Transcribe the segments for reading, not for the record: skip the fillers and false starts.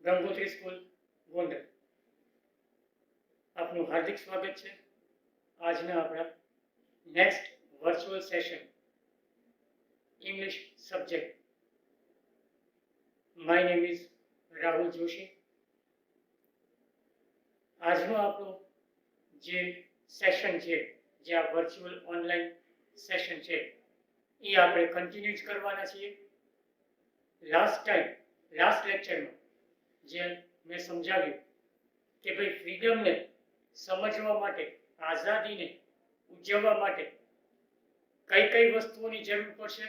Gangotri school Gondal આપનું હાર્દિક સ્વાગત છે આજના આપણા next virtual session English subject. My name is Rahul Joshi. આજનો આપણો જે સેશન છે, જે આ વર્ચ્યુઅલ ઓનલાઈન સેશન છે, એ આપણે કન્ટિન્યુ કરવાના છીએ. લાસ્ટ લેક્ચરમાં જે મેં સમજાવ્યું કે ભાઈ ફ્રીડમને સમજવા માટે, આઝાદીને ઉજવવા માટે કઈ કઈ વસ્તુઓની જરૂર પડશે,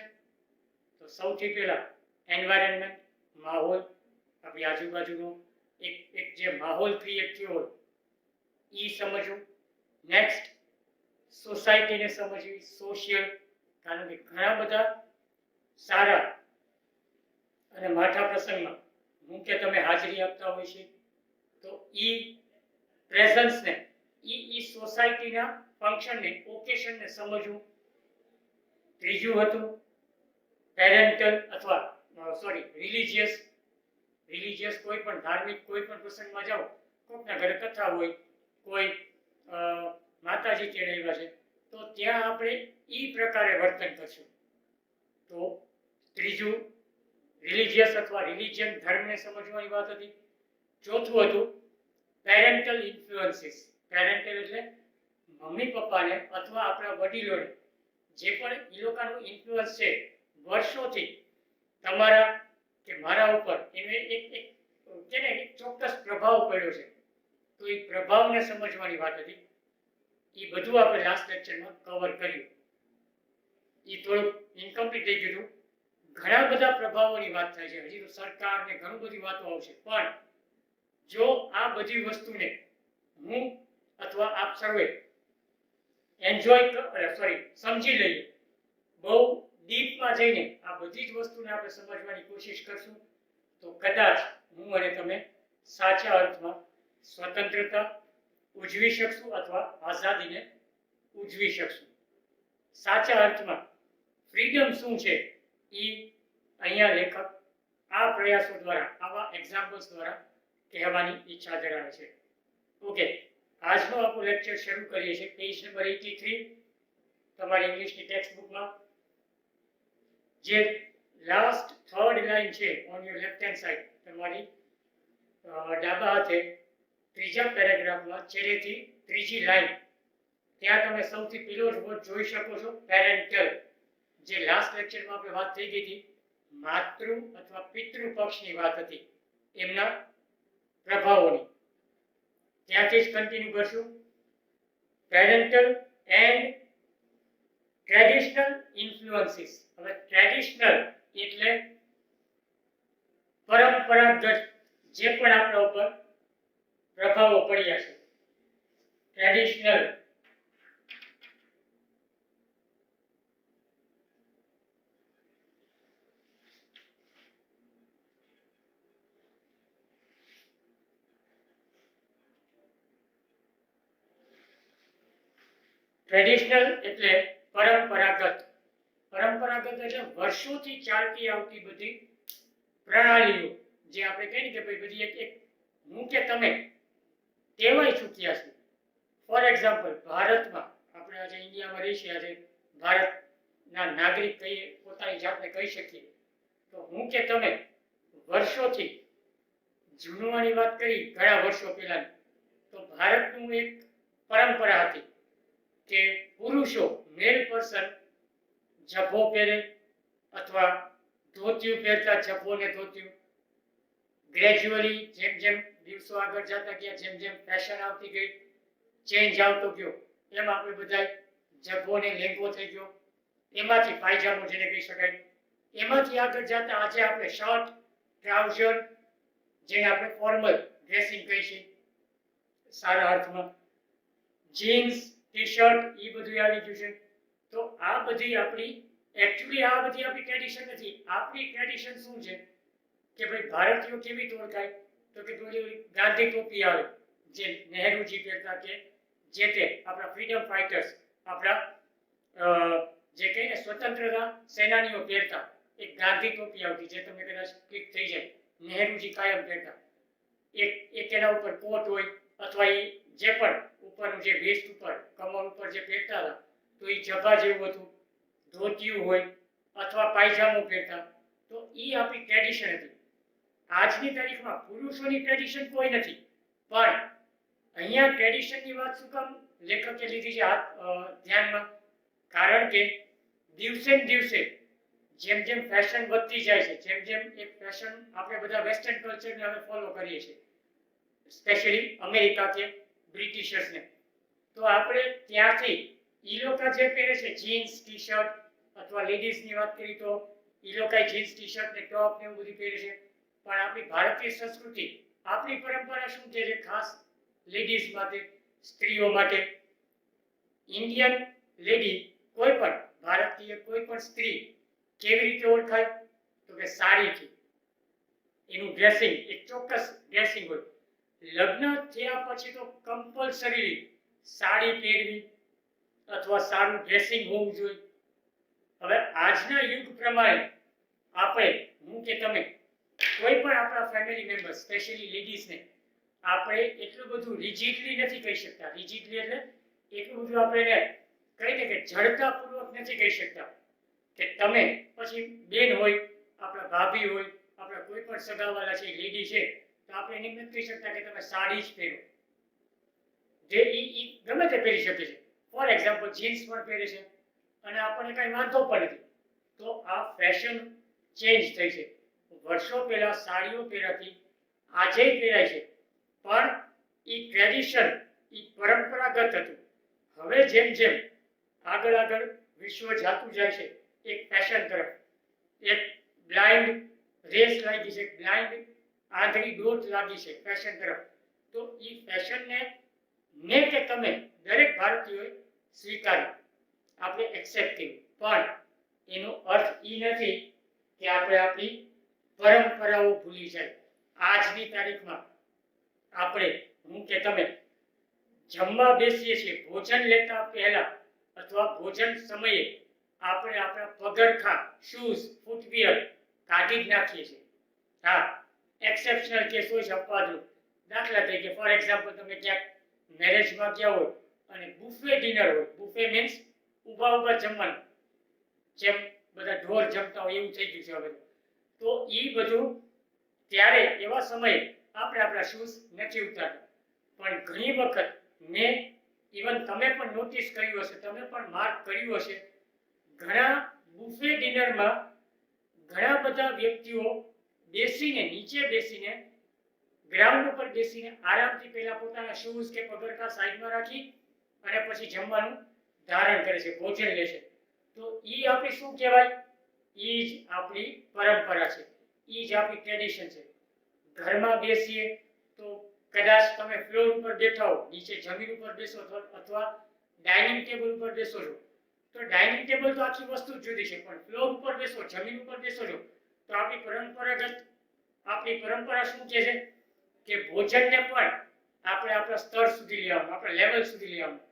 તો સૌથી પહેલા એન્વાયરમેન્ટ, માહોલ, આપણી આજુબાજુનો એક જે માહોલ ક્રિએટ થયો હોય એ સમજવું. નેક્સ્ટ સોસાયટીને સમજવી, સોશિયલ, કારણ કે ઘણા બધા સારા અને માઠા પ્રસંગમાં હું કે તમે હાજરી આપતા હોય છે, તો એ પ્રેઝન્સને, એ સોસાયટીના ફંક્શનને, ઓકેશનને સમજવું. ત્રીજું હતું પેરેન્ટલ અથવા રિલિજિયસ કોઈ પણ ધાર્મિક કોઈ પણ પ્રસંગમાં જાઓ, કોઈકના ઘરે કથા હોય, કોઈ માતાજી તેડાવ્યા છે, તો ત્યાં આપણે એ પ્રકારે વર્તન કરશું. તો ત્રીજું રિલિજિયસ અથવા રિલિજિયન, ધર્મને સમજવાની વાત હતી. ચોથું હતું પેરેન્ટલ ઇન્ફ્લુઅન્સીસ. પેરેન્ટલ એટલે મમ્મી પપ્પાને અથવા આપણા વડીલોને જે પણ એ લોકોનું ઇન્ફ્લુઅન્સ છે વર્ષોથી તમારા કે મારા ઉપર, એને એક ચોક્કસ પ્રભાવ પડ્યો છે, તો એ પ્રભાવને સમજવાની વાત હતી. એ બધું આપણે લાસ્ટ લેક્ચરમાં કવર કર્યું. એ થોડુંક ઇનકમ્પ્લીટ થઈ ગયું. ઘણા બધા પ્રભાવોની વાત થાય છે, હજી તો સરકાર ને ઘણી બધી વાતો આવશે, પણ જો આ બધી વસ્તુને હું અથવા આપ સર્વે સમજી લઈએ, બહુ ડીપમાં જઈને આ બધી જ વસ્તુને આપણે સમજવાની કોશિશ કરશું, તો કદાચ હું અને તમે સાચા અર્થમાં સ્વતંત્રતા ઉજવી શકશું અથવા આઝાદીને ઉજવી શકશું. સાચા અર્થમાં ફ્રીડમ શું છે એ અહીંયા લેખક આ પ્રયાસો દ્વારા, આવા એક્ઝામ્પલ્સ દ્વારા કહેવાની ઈચ્છા ધરાવે છે. ઓકે, આજનો આપણો લેક્ચર શરૂ કરીએ છીએ. પેજ નંબર 83 તમારી ઇંગ્લિશની ટેક્સ્ટ બુકમાં જે લાસ્ટ થર્ડ લાઈન છે on your left hand side, તમારી ડાબા હાથે ત્રીજા પેરેગ્રાફમાં છેલ્લેથી ત્રીજી લાઈન, ત્યાં તમે સૌથી પહેલો જ વર્ડ જોઈ શકો છો, પેરેન્ટલ. જે લાસ્ટ લેક્ચરમાં આપણે વાત થઈ ગઈ હતી, માતૃ અથવા પિતૃ પક્ષની વાત હતી, એમના પ્રભાવોની, ત્યાંથી જ કન્ટિન્યુ કરશું. Parental and traditional influences. હવે ટ્રેડિશનલ એટલે પરંપરાગત જે પણ આપણા ઉપર પ્રભાવો પડ્યા છે, ટ્રેડિશનલ. ટ્રેડિશનલ એટલે પરંપરાગત. પરંપરાગત એટલે વર્ષોથી ચાલતી આવતી બધી પ્રણાલીઓ, જે આપણે કહીએ કે ભાઈ બધી એક હું કે તમે ટેવાઈ ચૂક્યા છે. ફોર એક્ઝામ્પલ, ભારતમાં આપણે આજે ઇન્ડિયામાં રહી છીએ, આજે ભારતના નાગરિક કહીએ, પોતાની જાતને કહી શકીએ, તો હું કે તમે વર્ષોથી, જૂનવાની વાત કરી ઘણા વર્ષો પહેલાની, તો ભારતનું એક પરંપરા હતી કે પુરુષો, મેલ પર્સન જભ્ભો પહેરે અથવા ધોતિયું પહેરતા, જભ્ભો ને ધોતિયું. ગ્રેજ્યુઅલી જેમ જેમ દિવસો આગળ જતા ગયા, જેમ જેમ ફેશન આવતી ગઈ, ચેન્જ આવતો ગયો, એમ આપણે બધા જભ્ભો ને લેંગો થઈ ગયો, એમાંથી પાયજામો જેને કહી શકાય, એમાંથી આગળ જતા આજે આપણે શર્ટ, ટ્રાઉઝર, જેને આપણે ફોર્મલ ડ્રેસિંગ કહી છીએ સારા અર્થમાં, જીન્સ, ટી શર્ટ, એ બધું આવી ગયું છે. તો આ બધી આપણી ટ્રેડિશન નથી. આપણી ટ્રેડિશન શું છે કે ભાઈ ભારતીયો કેવી ઓળખાય, તો કે પેલી ગાંધી ટોપી આવે જે નહેરુજી પહેરતા, કે જે તે આપણા ફ્રીડમ ફાઇટર્સ, આપણા જે કહીને સ્વતંત્રતા સેનાનીઓ પહેરતા એક ગાંધી ટોપી આવતી, જે તમને કદાચ ક્લિક થઈ જાય, નહેરુજી કાયમ પહેરતા. એક એના ઉપર કોટ હોય અથવા એ જે પણ ઉપરનું જે વેસ્ટ ઉપર કમર ઉપર જે પહેરતા હતા તો એ જભા જેવું હતું, ધોતિયું હોય અથવા પાયજામો પહેરતા, તો એ આપણી ટ્રેડિશન હતી. આજની તારીખમાં પુરુષોની ટ્રેડિશન કોઈ નથી, પણ અહીંયા ટ્રેડિશનની વાત શું કામ લેખકે લીધી છે ધ્યાનમાં? કારણ કે દિવસે ને દિવસે જેમ જેમ ફેશન વધતી જાય છે, જેમ જેમ એક ફેશન આપણે બધા વેસ્ટર્ન કલ્ચરને હવે ફોલો કરીએ છીએ, સ્પેશિયલી અમેરિકા કે બ્રિટિશર્સને, તો આપણે ત્યાંથી એ લોકો જે પહેરે છે જીન્સ ટી શર્ટ, અથવા લેડીઝની વાત કરીએ તો એ લોકો જીન્સ ટી શર્ટ ને ટોપ ને એવું બધું પહેરે છે. પણ આપણી ભારતીય સંસ્કૃતિ, આપણી પરંપરા શું છે ખાસ લેડીઝ માટે, સ્ત્રીઓ માટે? ઇન્ડિયન લેડી, કોઈ પણ ભારતીય કોઈ પણ સ્ત્રી કેવી રીતે ઓળખાય? તો કે સાડીથી. એનું ડ્રેસિંગ એક ચોક્કસ ડ્રેસિંગ હોય. લગ્ન થયા પછી તો કમ્પલસરી સાડી પહેરવી અથવા સારું ડ્રેસિંગ હોવું જોઈએ. હવે આજના યુગ પ્રમાણે આપણે, હું કે તમે, કોઈ પણ આપણા ફેમિલી મેમ્બર, સ્પેશિયલી લેડીઝને આપણે એટલું બધું રિજિડલી નથી કહી શકતા. રિજિડલી એટલે એટલું બધું આપણે એને કહીને કે જડતાપૂર્વક નથી કહી શકતા કે તમે, પછી બેન હોય, આપણા ભાભી હોય, આપણા કોઈ પણ સગાવાલા છે લેડી છે, તો આપણે એને નથી કહી શકતા કે તમે સાડી જ પહેરો. જે ઈ ગમે તે પહેરી શકે છે. ફોર એક્ઝામ્પલ જીન્સ પણ પહેરે છે અને આપણને કઈ વાંધો પણ નથી. તો આ ફેશન ચેન્જ થઈ છે. વર્ષો પહેલા સાડીઓ પહેરાતી, આજે પહેરાય છે, પણ એ ટ્રેડિશન, એ પરંપરાગત હતું. હવે જેમ જેમ આગળ વિશ્વ જાતું જાય છે એક ફેશન તરફ, એક બ્લાઇન્ડ રેસ લાગી છે, બ્લાઇન્ડ આંધળી દોટ લાગી છે ફેશન તરફ, તો એ ફેશનને ને કે તમે દરેક ભારતીયોએ સ્વીકારી, આપણે એક્સેપ્ટ કર્યું. પણ એનો અર્થ એ નથી કે આપણે આપણી પરંપરાઓ ભૂલી જાય. આજની તારીખમાં આપણે, હું કે તમે, જમવા બેસીએ છીએ, ભોજન લેતા પહેલા અથવા ભોજન સમયે આપણે આપણા પગરખાં, શૂઝ, ફૂટવિયર કાઢી જ નાખીએ છીએ. હા, એક્સેપ્શનલ કેસ હોય છે અપવાદરૂપ. દાખલા તરીકે ફોર એક્ઝામ્પલ તમે ક્યાંક મેરેજમાં ગયા હોય અને બુફે ડિનર હોય. બુફે મીન્સ ઊભા જમવાનું, જેમ બધા ઢોર જમતા હોય એવું થઈ ગયું છે હવે. તો એ બધું ત્યારે એવા સમયે આપણે આપણા શૂઝ નથી ઉતારતા. પણ ઘણી વખત મેં, ઇવન તમે પણ નોટિસ કર્યું હશે, તમે પણ માર્ક કર્યું હશે, ઘણા બુફે ડિનરમાં ઘણા બધા વ્યક્તિઓ બેસીને, નીચે બેસીને, ગ્રાઉન્ડ ઉપર બેસીને આરામથી પહેલા પોતાના શૂઝ કે પગરખા સાઈડમાં રાખી અને પછી જમવાનું ધારણ કરે છે, ભોજન લે છે. તો એ આપણી શું કહેવાય? એ જ આપણી પરંપરા છે, એ જ આપણી ટ્રેડિશન છે. ઘરમાં બેસીએ તો કદાચ તમે ફ્લોર ઉપર બેઠા હો, નીચે જમીન ઉપર બેસો અથવા ડાઇનિંગ ટેબલ ઉપર બેસો છો, તો ડાઇનિંગ ટેબલ તો આખી વસ્તુ જ જુદી છે, પણ ફ્લોર ઉપર બેસો, જમીન ઉપર બેસો છો, તો આપણી પરંપરા શું કહે છે કે ભોજનને પણ આપણે આપણા સ્તર સુધી લઈ આવવાનું, આપણા લેવલ સુધી લઈ આવવાનું.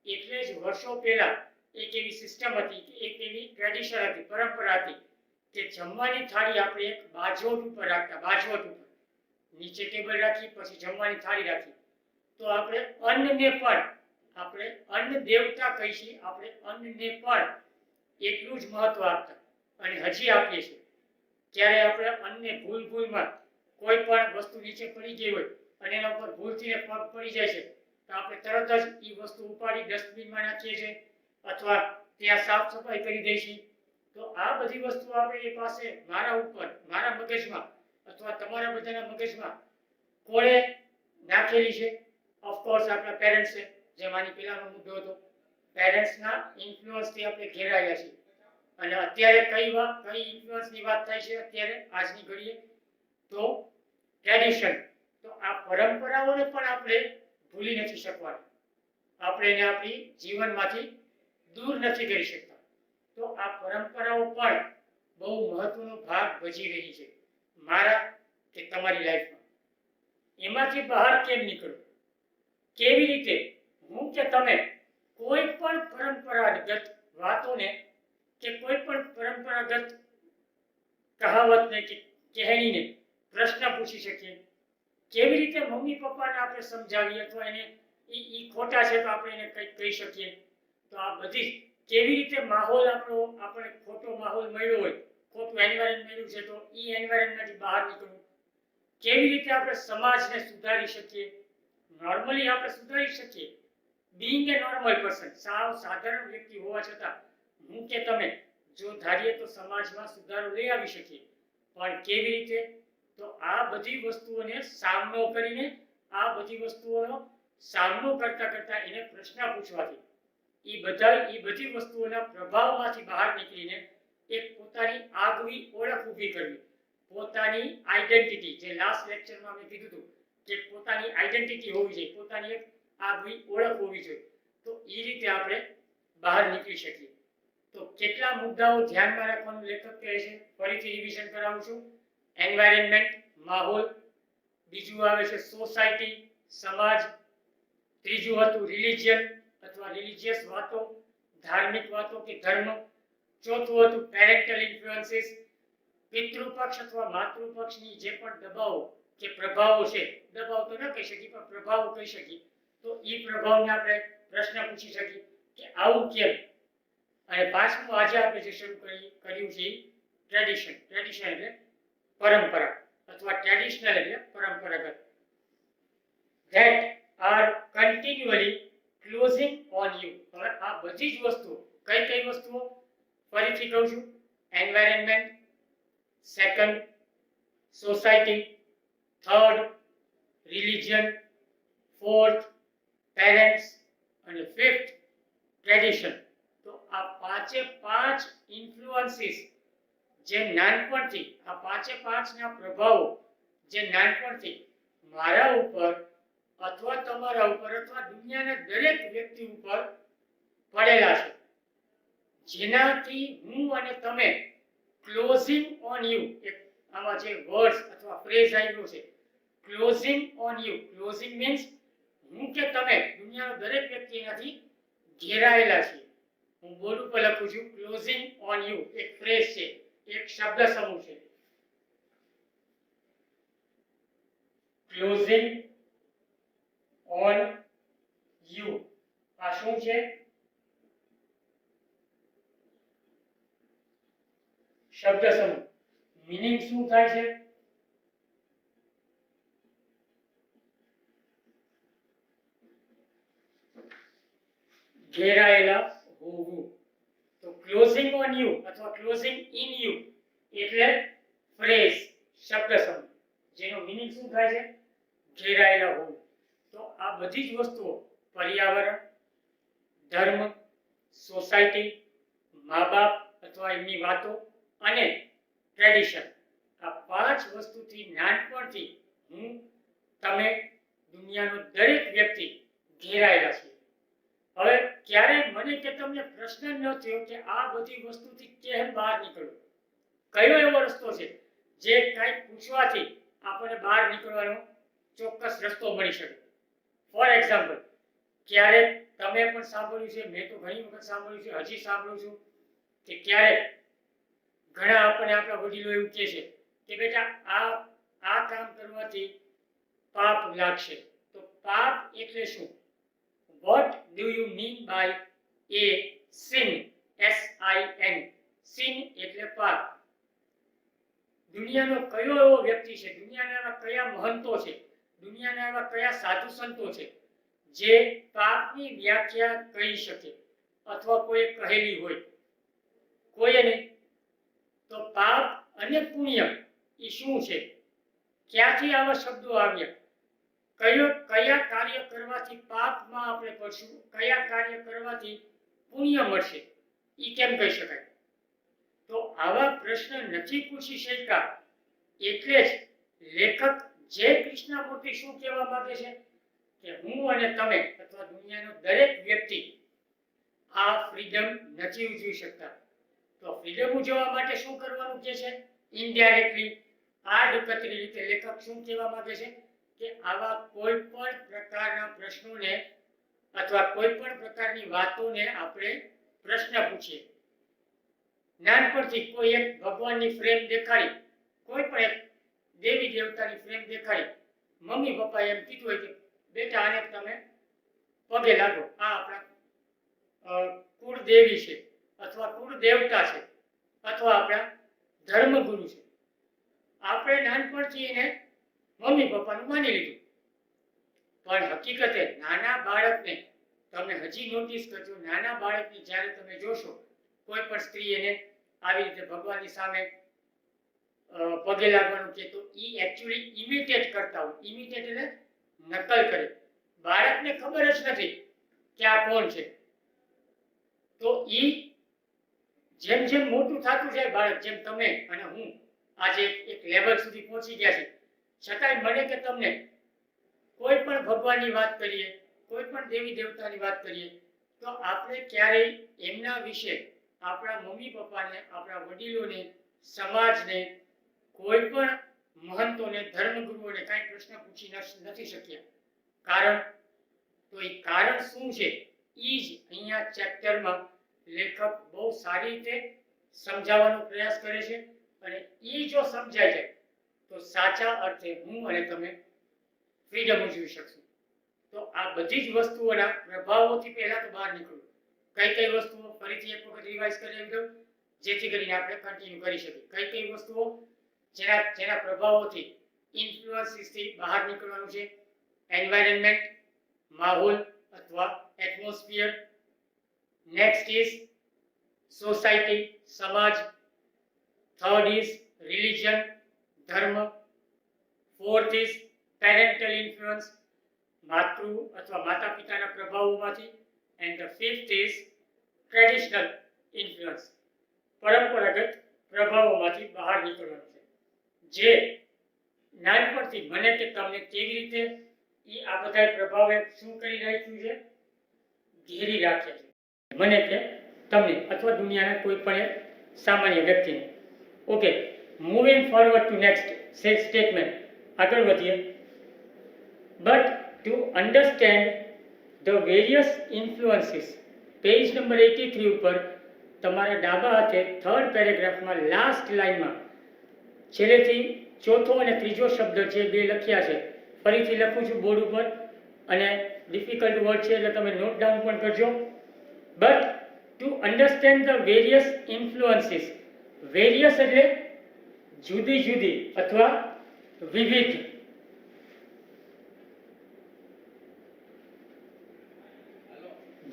એટલે જ વર્ષો પહેલા એક એવી સિસ્ટમ હતી, એક એવી ટ્રેડિશન હતી, પરંપરા હતી કે જમવાની થાળી આપણે એક બાજોટ ઉપર રાખતા. બાજોટ ઉપર નીચે ટેબલ રાખી, પછી જમવાની થાળી રાખી. તો આપણે અન્નને પણ, આપણે અન્ન દેવતા કહીએ, આપણે અન્નને પણ એટલું જ મહત્વ આપતા અને હજી આપીએ છીએ. ત્યારે આપણે અન્નને ભૂલમાં કોઈ પણ વસ્તુ નીચે પડી ગઈ હોય અને એના ઉપર ભૂલથી પગ પડી જાય છે, તો આપણે તરત જ એ વસ્તુ ઉપાડી ડસ્ટબિનમાં નાખીએ છીએ અથવા ત્યાં સાફ સફાઈ કરી દઈએ છીએ. તો આ બધી વસ્તુ આપણી પાસે, મારા ઉપર, મારા મગજમાં અથવા તમારા બધાના મગજમાં કોણે નાખેલી છે? ઓફકોર્સ આપણા પેરેન્ટ્સે. જેમ આની પહેલાનો મુદ્દો હતો, પેરેન્ટ્સના ઇન્ફ્લુઅન્સથી આપણે ઘેરાયેલા છીએ. અને અત્યારે કઈ ઇન્ફ્લુઅન્સની વાત થાય છે અત્યારે આજની ઘડીએ? તો ટ્રેડિશન. તો આ પરંપરાઓને પણ આપણે ભૂલી નથી શકવાના, આપણે એને આપણી જીવનમાંથી દૂર નથી કરી શકતા. તો આ પરંપરાઓ પણ બહુ મહત્વનો ભાગ ભજી રહી છે મારા કે તમારી લાઈફમાં. એમાંથી બહાર કેમ નીકળો? કેવી રીતે હું કે તમે કોઈ પણ પરંપરાગત વાતોને કે કોઈ પણ પરંપરાગત કહાવતને કે કહેણીને પ્રશ્ન પૂછી શકીએ? કેવી રીતે મમ્મી પપ્પાને આપણે સમજાવીએ અથવા એને ઈ ખોટા છે તો આપણે એને કંઈક કહી શકીએ. તો આ બધી કેવી રીતે માહોલ આપણે ખોટો માહોલ મળ્યો હોય, ખોટું એન્વાયરમેન્ટ મળ્યું છે તો ઈ એન્વાયરમેન્ટમાંથી બહાર નીકળવું, કેવી રીતે આપણે સમાજને સુધારી શકીએ, નોર્મલી આપણે સુધારી શકીએ. બીઈંગ એ નોર્મલ પર્સન, સાવ સાધારણ વ્યક્તિ હોવા છતાં હું કે તમે જો ધારીએ તો સમાજમાં સુધારો લઈ આવી શકીએ. પણ કેવી રીતે? તો આ બધી વસ્તુઓને સામનો કરીને, આ બધી વસ્તુઓનો સામનો કરતા કરતા એને પ્રશ્ન પૂછવાથી એ બધી વસ્તુઓના પ્રભાવમાંથી બહાર નીકળીને એક પોતાની આગવી ઓળખ ઊભી કરવી, પોતાની આઈડેન્ટિટી, જે લાસ્ટ લેક્ચરમાં મેં કીધું હતું કે પોતાની આઈડેન્ટિટી હોવી જોઈએ, પોતાની એક આગવી ઓળખ હોવી જોઈએ. તો એ રીતે આપણે બહાર નીકળી શકીએ. તો કેટલા મુદ્દાઓ ધ્યાનમાં રાખવાનું લેખક કહે છે, ફરીથી રિવિઝન કરાવું છું. એન્વાયરમેન્ટ, માહોલ, બીજું આવે છે સોસાયટી, સમાજ, ત્રીજું હતું રિલિજિયન અથવા રિલિજિયસ વાતો, ધાર્મિક વાતો કે ધર્મ, ચોથું હતું પેરેન્ટલ ઇન્ફ્લુઅન્સીસ, પિતૃપક્ષ અથવા માતૃપક્ષની જે પણ દબાવો કે પ્રભાવો છે, દબાવ તો ન કહી શકીએ પણ પ્રભાવો કહી શકીએ, તો એ પ્રભાવને આપણે પ્રશ્ન પૂછી શકીએ કે આવું કેમ. અને પાંચમું આજે આપણે જે શરૂ કર્યું છે ટ્રેડિશન. ટ્રેડિશન એટલે પરંપરા અથવા ટ્રેડિશનલ એટલે પરંપરાગત. that are continually closing on you. હવે આ બધી જ વસ્તુઓ, કઈ વસ્તુઓ ફરીથી કહું છું. Environment, second society, third religion, fourth parents અને ફિફ્થ ટ્રેડિશન. તો આ પાંચે પાંચ ઇન્ફ્લુઅન્સીસ જે નાનપણથી, આ પાંચે પાંચના પ્રભાવો જે નાનપણથી મારા ઉપર અથવા તમારા ઉપર અથવા દુનિયાના દરેક વ્યક્તિ ઉપર પડેલા છે, જેનાથી હું અને તમે ક્લોઝિંગ ઓન યુ, એક આમાં જે વર્ડ્સ અથવા ફ્રેઝ આવ્યો છે closing on you. Closing means હું કે તમે, દુનિયાનો દરેક વ્યક્તિ એનાથી ઘેરાયેલા છે. હું બોર્ડ ઉપર લખું છું ક્લોઝિંગ ઓન યુ, એક ફ્રેઝ છે, એક શબ્દ સમૂહ છે. ક્લોઝિંગ ઓન યુ આ શું છે? શબ્દ સમૂહ. મીનિંગ શું થાય છે? ઘેરાયેલા હોવું. તો ક્લોઝિંગ ઓન યુ અથવા ક્લોઝિંગ ઇન યુ એટલે ફ્રેઝ, શબ્દ સમૂહ, જેનો મીનિંગ શું થાય છે? ઘેરાયેલા હોવું. તો આ બધી જ વસ્તુઓ, પર્યાવરણ, ધર્મ, સોસાયટી, મા બાપ અથવા એમની વાતો અને ટ્રેડિશન, આ પાંચ વસ્તુથી નાનપણથી હું, તમે, દુનિયાનો દરેક વ્યક્તિ ઘેરાયેલા છે. હવે ક્યારે મને કે તમને પ્રશ્ન ન થયો કે આ બધી વસ્તુથી કેમ બહાર નીકળવું? કયો એવો રસ્તો છે જે કંઈક પૂછવાથી આપણને બહાર નીકળવાનો ચોક્કસ રસ્તો મળી શકે? ફોર એક્ઝામ્પલ, ક્યારેક તમે પણ સાંભળ્યું છે, મેં તો ઘણી વખત સાંભળ્યું છે, હજી સાંભળું છું કે ક્યારેક ઘણા આપણને આપણા વડીલો એવું કહે છે કે બેટા આ કામ કરવાથી પાપ લાગશે. તો પાપ એટલે શું? What do you mean by a sin? S-I-N. sin એટલે પાપ. દુનિયાનો કયો એવો વ્યક્તિ છે, દુનિયાના એવા કયા મહંતો છે, દુનિયાના એવા કયા સાધુ સંતો છે જે પાપની વ્યાખ્યા કહી શકે અથવા કોઈ કહેલી હોય? કોઈ નહીં. તો પાપ અને પુણ્ય એ શું છે? ક્યાંથી આવા શબ્દો આવ્યા? કયા કાર્ય કરવાથી પાપમાં આપણે પડશું, કયા કાર્ય કરવાથી પુણ્ય મળશે, એ કેમ કહી શકાય? તો આવા પ્રશ્ન નથી પૂછી શક્યા. એટલે જ લેખક જે કૃષ્ણમૂર્તિ શું કહેવા માંગે છે કે હું અને તમે અથવા દુનિયાનો દરેક વ્યક્તિ આ ફ્રીડમ નથી ઉજવી શકતા. તો ફ્રીડમ ઉજવવા માટે શું કરવાનું કહે છે? ઇનડાયરેક્ટલી, આડકતરી રીતે લેખક શું કહેવા માંગે છે કે આવા કોઈ પણ પ્રકારના પ્રશ્નોને અથવા કોઈ પણ પ્રકારની વાતોને આપણે પ્રશ્ન પૂછીએ. નાનપણથી કોઈ એક ભગવાનની ફ્રેમ દેખાડી, કોઈ પણ એક દેવી દેવતાની ફ્રેમ દેખાડી, મમ્મી પપ્પાએ એમ કીધું હોય કે બેટા આને તમે પગે લાગો, આ આપણા કુળદેવી છે અથવા કુળ દેવતા છે અથવા આપણા ધર્મગુરુ છે. આપણે નાનપણથી એને મમ્મી પપ્પાનું માની લીધું, પણ હકીકતે નાના બાળકને તમે હજી નોટિસ કરજો, નાના બાળકને જ્યારે તમે જોશો કોઈ પણ સ્ત્રી એને આવી રીતે ભગવાનની સામે પગે લાગવાનું કે તો એ એકચ્યુઅલી ઇમિટેટ કરતા હોય. ઇમિટેટ એટલે નકલ કરે. બાળકને ખબર જ નથી કે આ કોણ છે. તો એ જેમ જેમ મોટું થતું જાય બાળક, જેમ તમે અને હું આજે એક લેવલ સુધી પહોંચી ગયા છે, છતાંય મને કે તમને કોઈ પણ ભગવાનની વાત કરીએ, કોઈ પણ દેવી દેવતાની વાત કરીએ તો આપણે ક્યારેય એમના વિશે આપણા મમ્મી પપ્પાને, આપણા વડીલોને, સમાજને, કોઈ પણ મહંતોને, ધર્મગુરુઓને કાંઈ પ્રશ્ન પૂછી નથી શક્યા. કારણ તો એ કારણ શું છે એ જ અહીંયા ચેપ્ટરમાં લેખક બહુ સારી રીતે સમજાવવાનો પ્રયાસ કરે છે. અને એ જો સમજાય જાય તો સાચા અર્થે હું અને તમે ફ્રીડમ ઉજવી શકશું. તો આ બધી જ વસ્તુઓના પ્રભાવોથી પહેલા તો બહાર નીકળવું. કઈ કઈ વસ્તુઓ ફરીથી એક વખત રિવાઇઝ કરી દઉં જેથી કરીને આપણે કન્ટિન્યુ કરી શકીએ. કઈ કઈ વસ્તુઓ જેના પ્રભાવોથી, ઇન્ફ્લુઅન્સીસથી બહાર નીકળવાનું છે. એન્વાયરમેન્ટ, માહોલ અથવા એટમોસ્ફિયર. નેક્સ્ટ ઇઝ સોસાયટી, સમાજ. થર્ડ ઇઝ રિલિજન, ધર્મ. ફોર્થ ઇઝ પેરેન્ટલ ઇન્ફ્લુઅન્સ, માતૃ અથવા માતા પિતાના પ્રભાવોમાંથી. And the fifth is traditional influence, પરંપરાગત પ્રભાવોમાંથી બહાર નીકળવાનું છે. જે નાનપણથી મને કે તમને કેવી રીતે આ બધા પ્રભાવે શું કરી રાખ્યું છે, ઘેરી રાખ્યા છે, મને કે તમને અથવા દુનિયાના કોઈ પણ સામાન્ય વ્યક્તિને. Okay, moving forward to next statement, આગળ વધીએ. But to understand the various influences, page number 83 ઉપર તમારા ડાબા હાથે થર્ડ પેરેગ્રાફમાં લાસ્ટ લાઇનમાં છેલ્લેથી ચોથો અને ત્રીજો શબ્દ છે બે લખ્યા છે. ફરીથી લખું છું બોર્ડ ઉપર, અને ડિફિકલ્ટ વર્ડ છે એટલે તમે નોટ ડાઉન પણ કરજો. But to understand the various influences, various એટલે જુદી જુદી અથવા વિવિધ.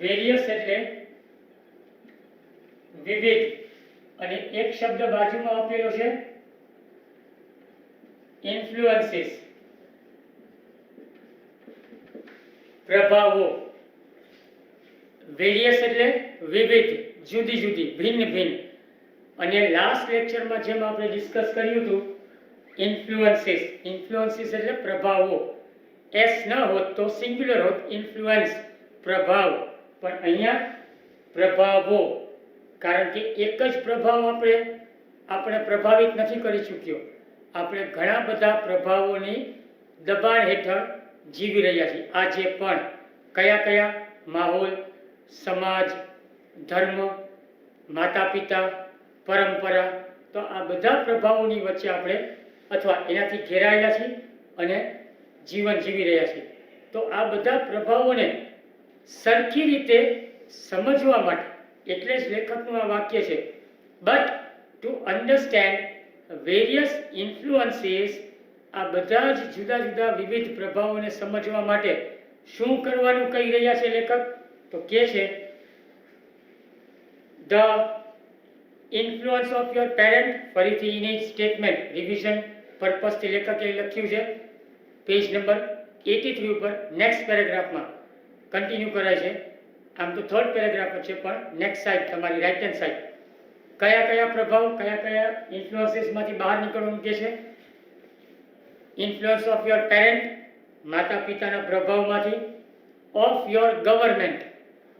વેરિયસ એટલે વિવિધ, અને એક શબ્દ બાજુમાં આપેલો છે ઇન્ફ્લુઅન્સીસ, પ્રભાવો. વેરિયસ એટલે વિવિધ, જુદી જુદી, ભિન્ન ભિન્ન. અને લાસ્ટ લેક્ચરમાં જેમ આપણે ડિસ્કસ કર્યું હતું ઇન્ફ્લુઅન્સીસ, ઇન્ફ્લુઅન્સીસ એટલે પ્રભાવો. એસ ન હોત તો સિંગ્યુલર હોત ઇન્ફ્લુઅન્સ, પ્રભાવ. પણ અહીંયા પ્રભાવો, કારણ કે એક જ પ્રભાવ આપણે પ્રભાવિત નથી કરી ચૂક્યો. આપણે ઘણા બધા પ્રભાવોની દબાણ હેઠળ જીવી રહ્યા છીએ આજે પણ. કયા કયા? માહોલ, સમાજ, ધર્મ, માતા પિતા, પરંપરા. તો આ બધા પ્રભાવોની વચ્ચે આપણે અથવા એનાથી ઘેરાયેલા છીએ અને જીવન જીવી રહ્યા છીએ. તો આ બધા પ્રભાવોને સરખી રીતે સમજવા માટે, એટલે જ લેખકનું આ વાક્ય છે, બટ ટુ અન્ડરસ્ટેન્ડ વેરિયસ ઇન્ફ્લુઅન્સીસ, આ બધા જ જુદા જુદા વિવિધ પ્રભાવોને સમજવા માટે શું કરવાનું કહી રહ્યા છે લેખક? તો કે છે the influence of your parent. ફરીથી ઇન ઇચ સ્ટેટમેન્ટ રિવિઝન પર્પઝથી લેખકે લખ્યું છે પેજ નંબર 83 ઉપર નેક્સ્ટ પેરેગ્રાફમાં કન્ટિન્યુ કરાય છે. આમ તો થર્ડ પેરેગ્રાફ છે પણ નેક્સ્ટ સાઈડ, તમારી રાઈટ હેન્ડ સાઈડ, કયા કયા પ્રભાવ, કયા કયા ઇન્ફ્લુઅન્સીસમાંથી બહાર નીકળવાનું કે છે? ઇન્ફ્લુઅન્સ ઓફ યોર પેરેન્ટ, માતા પિતાના પ્રભાવમાંથી. ઓફ યોર ગવર્મેન્ટ,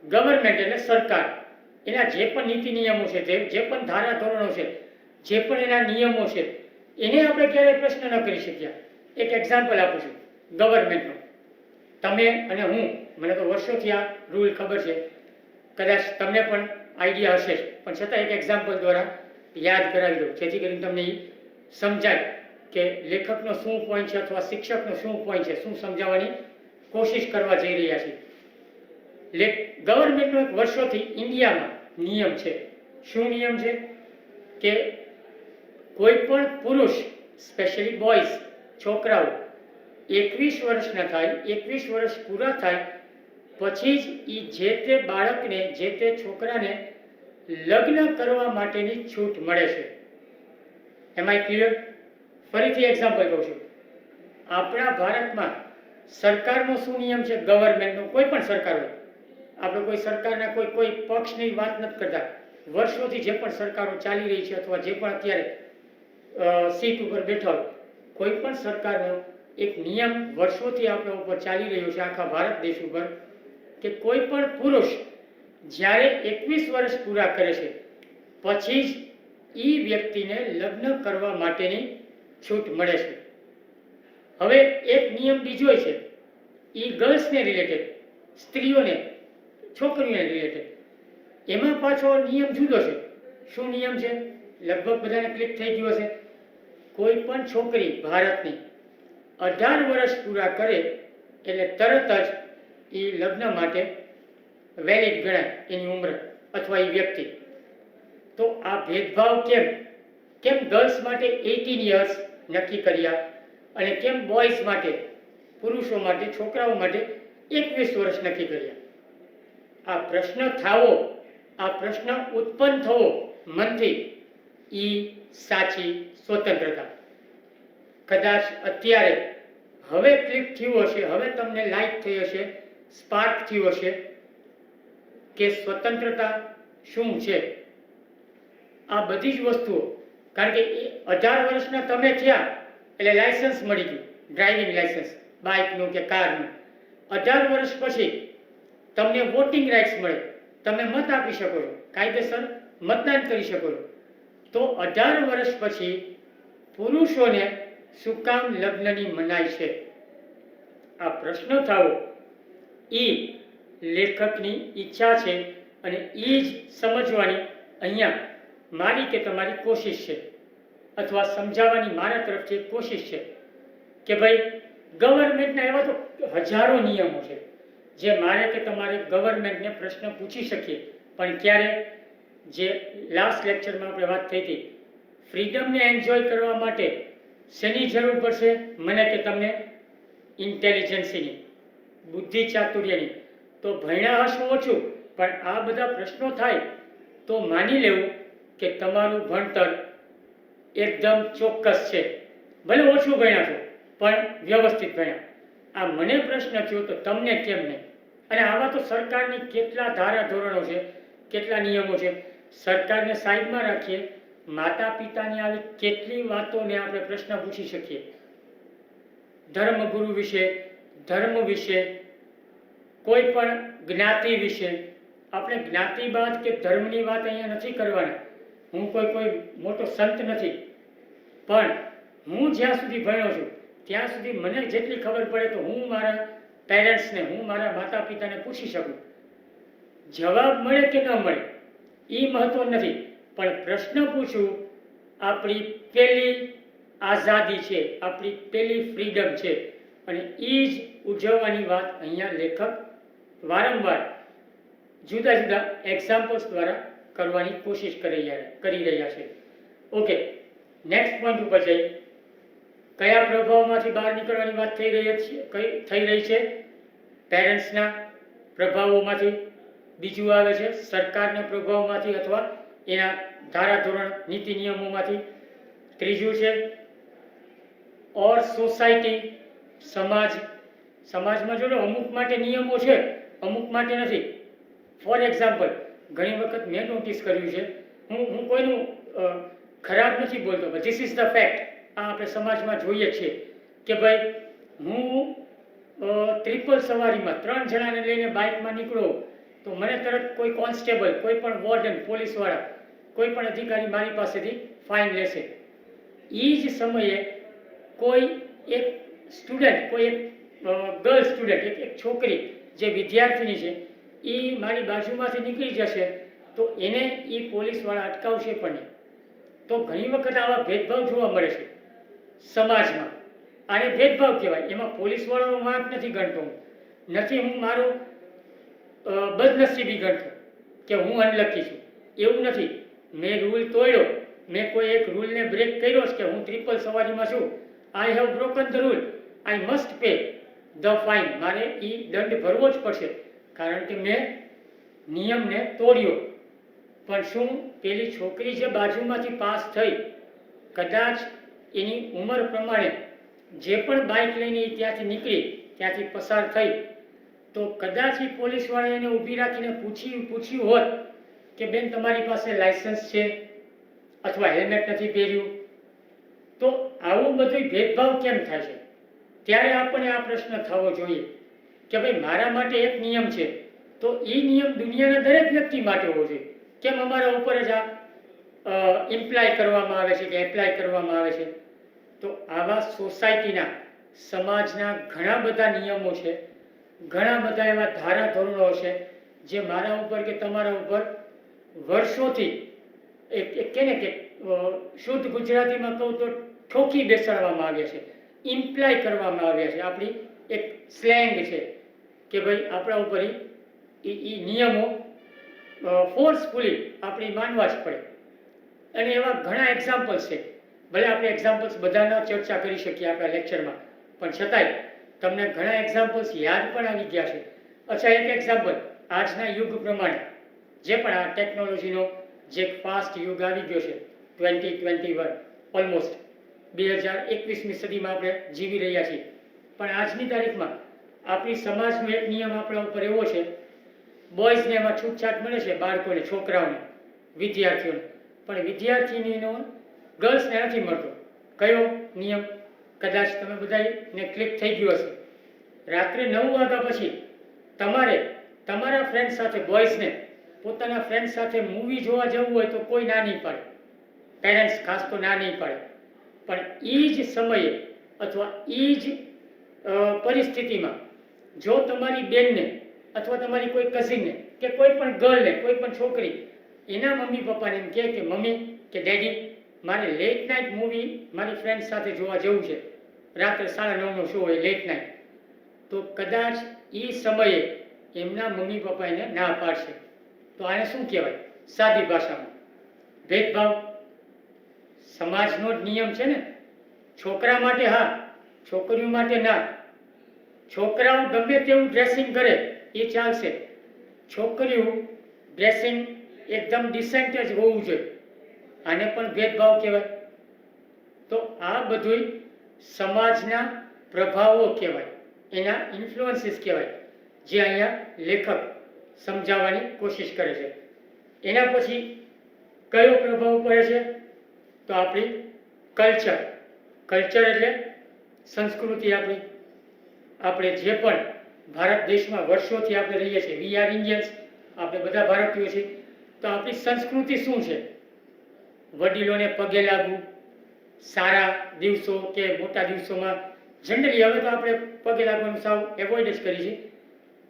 ગવર્મેન્ટ એટલે સરકાર, એના જે પણ નીતિ નિયમો છે, જે પણ ધારા ધોરણો છે, જે પણ એના નિયમો છે, એને આપણે ક્યારેય પ્રશ્ન ન કરી શક્યા. એક એક્ઝામ્પલ આપું છું ગવર્મેન્ટનો. તમે અને હું, મને તો વર્ષોથી આ રૂલ ખબર છે, કદાચ તમને પણ આઈડિયા હશે, પણ છતાં એક એક્ઝામ્પલ દ્વારા યાદ કરાવી દઉં જેથી કરીને તમને એ સમજાય. કે લેખકનો શું પોઈન્ટ છે અથવા શિક્ષકનો શું પોઈન્ટ છે, શું સમજાવવાની કોશિશ કરવા જઈ રહ્યા છીએ. ગવર્મેન્ટનો એક વર્ષોથી ઇન્ડિયામાં નિયમ છે. શું નિયમ છે? કે કોઈ પણ પુરુષ, સ્પેશિયલી બોયઝ, છોકરાઓ 21 વર્ષના થાય, 21 વર્ષ પૂરા થાય પછી જ જે તે બાળકને, જે તે છોકરાને લગ્ન કરવા માટેની છૂટ મળે છે. એમ આઈ ક્લિયર? ફરીથી એક્ઝામ્પલ કહું છું. આપણા ભારતમાં સરકારનો શું નિયમ છે? ગવર્મેન્ટનો, કોઈ પણ સરકાર હોય, આપણે કોઈ સરકારના કોઈ પક્ષની વાત નથી કરતા, વર્ષોથી જે પણ સરકારો ચાલી રહી છે અથવા જે પણ અત્યારે સીટ ઉપર બેઠા હોય, કોઈ પણ સરકારનો એક નિયમ વર્ષોથી આપણા ઉપર ચાલી રહ્યો છે, આખા ભારત દેશ ઉપર, કે કોઈ પણ પુરુષ જ્યારે 21 વર્ષ પૂરા કરે છે પછી જ એ વ્યક્તિને લગ્ન કરવા માટેની છૂટ મળે છે. હવે એક નિયમ બીજો છે, એ ગર્લ્સને રિલેટેડ, સ્ત્રીઓને, છોકરીઓને રિલેટેડ. એમાં પાછો નિયમ જુદો છે. શું નિયમ છે? લગભગ બધાને ક્લિક થઈ ગયું હશે. કોઈ પણ છોકરી ભારતની 18 વર્ષ પૂરા કરે એટલે તરત જ એ લગ્ન માટે વેલિડ ગણાય, એની ઉંમર અથવા એ વ્યક્તિ. તો આ ભેદભાવ કેમ ગર્લ્સ માટે 18 યર્સ નક્કી કર્યા અને કેમ બોયઝ માટે, પુરુષો માટે, છોકરાઓ માટે 21 વર્ષ નક્કી કર્યા? આ પ્રશ્ન થાવો, આ પ્રશ્ન ઉત્પન્ન થવો મનથી, એ સાચી સ્વતંત્રતા. કદાચ અત્યારે હવે ક્લિક થયું હશે, હવે તમને લાઈટ થઈ હશે, સ્પાર્ક થયું હશે કે સ્વતંત્રતા શું છે. આ બધી જ વસ્તુઓ, કારણ કે 18 વર્ષના તમે થયા એટલે લાયસન્સ મળી ગયું, ડ્રાઇવિંગ લાયસન્સ, બાઇકનું કે કારનું. 18 વર્ષ પછી તમને વોટિંગ રાઇટ્સ મળે, તમે મત આપી શકો છો, કાયદેસર મતદાન કરી શકો છો. તો 18 વર્ષ પછી પુરુષોને શું કામ લગ્નની મનાઈ છે? આ પ્રશ્ન થવો એ લેખકની ઈચ્છા છે અને એ જ સમજવાની અહીંયા મારી કે તમારી કોશિશ છે, અથવા સમજાવવાની મારા તરફથી એક કોશિશ છે કે ભાઈ ગવર્મેન્ટના એવા તો હજારો નિયમો છે જે મારે કે તમારે ગવર્મેન્ટને પ્રશ્ન પૂછી શકીએ, પણ ક્યારે, જે લાસ્ટ લેક્ચરમાં આપણે વાત થઈ હતી, ફ્રીડમને એન્જોય કરવા માટે શેની જરૂર પડશે? મને કે તમને ઇન્ટેલિજન્સની, બુદ્ધિ ચાતુર્યની. તો ભણ્યા હશો ઓછું, પણ આ બધા પ્રશ્નો થાય તો માની લેવું કે તમારું ભણતર એકદમ ચોક્કસ છે. ભલે ઓછું ભણ્યા છો પણ વ્યવસ્થિત ભણ્યા. આ મને પ્રશ્ન થયો તો તમને કેમ નહીં? અને આવા તો સરકારની કેટલા ધારા ધોરણો છે, કેટલા નિયમો છે. સરકારને સાઈડમાં રાખીએ, માતા પિતાની આવી કેટલી વાતોને આપણે પ્રશ્ન પૂછી શકીએ. ધર્મગુરુ વિશે, ધર્મ વિશે, કોઈ પણ જ્ઞાતિ વિશે. આપણે જ્ઞાતિવાદ કે ધર્મની વાત અહીંયા નથી કરવાના. હું કોઈ મોટો સંત નથી, પણ હું જ્યાં સુધી ભણ્યો છું ત્યાં સુધી મને જેટલી ખબર પડે તો હું મારા પેરેન્ટ્સને, હું મારા માતા પિતાને પૂછી શકું. જવાબ મળે કે ન મળે એ મહત્વ નથી, પણ પ્રશ્ન પૂછવું આપણી પહેલી આઝાદી છે, આપણી પહેલી ફ્રીડમ છે. અને એ જ ઉજવવાની વાત અહીંયા લેખક વારંવાર જુદા જુદા એક્ઝામ્પલ્સ દ્વારા કરવાની કોશિશ કરી રહ્યા છે. ઓકે, નેક્સ્ટ પોઈન્ટ ઉપર જઈએ. કયા પ્રભાવમાંથી બહાર નીકળવાની વાત થઈ રહી છે? પેરેન્ટ્સના પ્રભાવોમાંથી. બીજું આવે છે સરકારના પ્રભાવમાંથી અથવા એના ધારાધોરણ, નીતિ નિયમોમાંથી. ત્રીજું છે ઓર સોસાયટી, સમાજ. સમાજમાં જો અમુક માટે નિયમો છે, અમુક માટે નથી. ફોર એક્ઝામ્પલ, ઘણી વખત મેં નોટિસ કર્યું છે, હું કોઈનું ખરાબ નથી બોલતો, પણ ધીસ ઇઝ ધ ફેક્ટ. આ આપણે સમાજમાં જોઈએ છીએ કે ભાઈ હું ટ્રિપલ સવારીમાં 3 જણાને લઈને બાઇકમાં નીકળું તો મને તરત કોઈ કોન્સ્ટેબલ, કોઈ પણ વોર્ડન, પોલીસવાળા, કોઈ પણ અધિકારી મારી પાસેથી ફાઇન લેશે. એ જ સમયે કોઈ એક સ્ટુડન્ટ, કોઈ એક ગર્લ સ્ટુડન્ટ, એક છોકરી જે વિદ્યાર્થીની છે, એ મારી બાજુમાંથી નીકળી જશે તો એને એ પોલીસવાળા અટકાવશે પણ નહીં. તો ઘણી વખત આવા ભેદભાવ જોવા મળે છે. સમાજમાં. આને ભેદભાવ કહેવાય. એમાં પોલીસવાળાનો વાંક નથી ગણતો હું. નથી હું મારું બદનસીબી ગણતો કે હું અનલકી છું, એવું નથી. મેં રૂલ તોડ્યો, મેં કોઈ એક રૂલને બ્રેક કર્યો છે કે હું ટ્રિપલ સવારીમાં છું, I have broken the rule, I must pay the fine. મારે એ દંડ ભરવો જ પડશે કારણ કે મેં નિયમને તોડ્યો. પણ શું પેલી છોકરી જે બાજુમાંથી પાસ થઈ, કદાચ એની ઉંમર પ્રમાણે જે પણ બાઇક લઈને ત્યાંથી નીકળી, ત્યાંથી પસાર થઈ, તો કદાચ એ પોલીસવાળાએ એને ઊભી રાખીને પૂછ્યું હોત કે બેન તમારી પાસે લાયસન્સ છે અથવા હેલ્મેટ નથી પહેર્યું, તો આવું બધું ભેદભાવ કેમ થાય છે? ત્યારે આપણને આ પ્રશ્ન થવો જોઈએ કે ભાઈ મારા માટે એક નિયમ છે તો એ નિયમ દુનિયાના દરેક વ્યક્તિ માટે હોવો જોઈએ. કેમ અમારા ઉપર જ આ ઇમ્પ્લાય કરવામાં આવે છે કે એપ્લાય કરવામાં આવે છે? તો આવા સોસાયટીના, સમાજના ઘણા બધા નિયમો છે, ઘણા બધા એવા ધારા ધોરણો છે જે મારા ઉપર કે તમારા ઉપર વર્ષોથી એક કે ને કે શુદ્ધ ગુજરાતીમાં કહું તો ઠોકી બેસાડવામાં આવ્યા છે, ઇમ્પ્લાય કરવામાં આવ્યા છે. આપણી એક સ્લેંગ છે કે ભાઈ આપણા ઉપર એ નિયમો ફોર્સફુલી આપણે માનવા જ પડે. અને એવા ઘણા એક્ઝામ્પલ્સ છે. ભલે આપણે એક્ઝામ્પલ્સ બધાના ચર્ચા કરી શકીએ આપણા લેક્ચરમાં, પણ છતાંય તમને ઘણા એક્ઝામ્પલ્સ યાદ પણ આવી ગયા છે. અચ્છા, એક એક્ઝામ્પલ આજના યુગ પ્રમાણે જે પણ આ ટેકનોલોજીનો જે ફાસ્ટ યુગ આવી ગયો છે, 2021 ઓલમોસ્ટ 2021મી સદીમાં આપણે જીવી રહ્યા છીએ. પણ આજની તારીખમાં આપણી સમાજનો એક નિયમ આપણા ઉપર એવો છે, બોયઝને એમાં છૂટછાટ મળે છે, બાળકોને, છોકરાઓને, વિદ્યાર્થીઓને, પણ વિદ્યાર્થીનીનો ગર્લ્સને નથી મળતો. કયો નિયમ? કદાચ તમે બધાને ક્લિક થઈ ગયો હશે. રાત્રે 9 વાગ્યા પછી તમારે તમારા ફ્રેન્ડ સાથે, બોયઝને પોતાના ફ્રેન્ડ સાથે મૂવી જોવા જવું હોય તો કોઈ ના નહીં પાડે, પેરેન્ટ્સ ખાસ તો ના નહીં પાડે. પણ એ જ સમયે અથવા એ જ પરિસ્થિતિમાં જો તમારી બેનને અથવા તમારી કોઈ કઝિનને કે કોઈ પણ ગર્લને, કોઈ પણ છોકરી એના મમ્મી પપ્પાને એમ કહે કે મમ્મી કે ડેડી મારે લેટ નાઇટ મૂવી મારી ફ્રેન્ડ સાથે જોવા જવું છે, રાત્રે 9:30નો શો હોય, લેટ નાઇટ, તો કદાચ એ સમયે એમના મમ્મી પપ્પા એને ના પાડશે. તો આને શું કહેવાય સાદી ભાષામાં? ભેદભાવ. સમાજનો જ નિયમ છે ને. છોકરા માટે હા, છોકરીઓ માટે ના. છોકરાઓ ગમે તેવું ડ્રેસિંગ કરે એ ચાલશે, છોકરીઓ ડ્રેસિંગ એકદમ ડિસેન્ટ જ હોવું જોઈએ. આને પણ ભેદભાવ કહેવાય. તો આ બધું સમાજના પ્રભાવો કહેવાય, એના ઇન્ફ્લુઅન્સીસ કહેવાય, જે અહીંયા લેખક સમજાવવાની કોશિશ કરે છે. એના પછી કયો પ્રભાવ પડે છે? તો આપણી કલ્ચર. કલ્ચર એટલે સંસ્કૃતિ. આપણે જે પણ ભારત દેશમાં વર્ષોથી આપણે રહીએ છીએ, વી આર ઇન્ડિયન્સ, આપણે બધા ભારતીયો છીએ. તો આપણી સંસ્કૃતિ શું છે? વડીલોને પગે લાગવું, સારા દિવસો કે મોટા દિવસોમાં જનરલી હવે તો આપણે પગે લાગવાનું સાવ એવોઇડ જ કરી છે.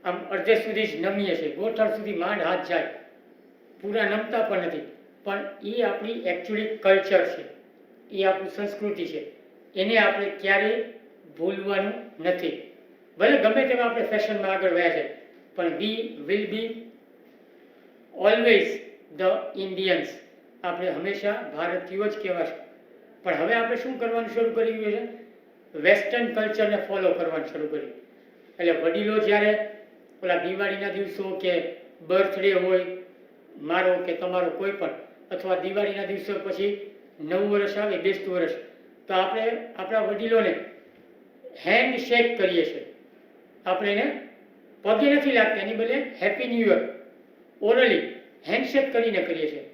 આમ અડધે સુધી જ નમીએ છીએ, ગોઠણ સુધી માંડ હાથ જાય, પૂરા નમતા પણ નથી. પણ એ આપણી એકચ્યુઅલી કલ્ચર છે, એ આપણી સંસ્કૃતિ છે, એને આપણે ક્યારેય ભૂલવાનું નથી. ભલે ગમે તેમાં આપણે ફેશનમાં આગળ વધ્યા છે, પણ we will be always the Indians. આપણે હંમેશા ભારતીયો જ કહેવાશે. પણ હવે આપણે શું કરવાનું શરૂ કરી દીધું છે? વેસ્ટર્ન કલ્ચરને ફોલો કરવાનું શરૂ કર્યું. એટલે વડીલો જ્યારે ઓલા દિવાળીના દિવસો કે બર્થડે હોય મારો કે તમારો કોઈ પણ, અથવા દિવાળીના દિવસો પછી નવું વર્ષ આવે, બેસતું વર્ષ, તો આપણે આપણા વડીલોને હેન્ડ શેક કરીએ છીએ. આપણે એને પગે નથી લાગતા, એની બદલે happy new year orally handshake કરીને કરીએ છીએ.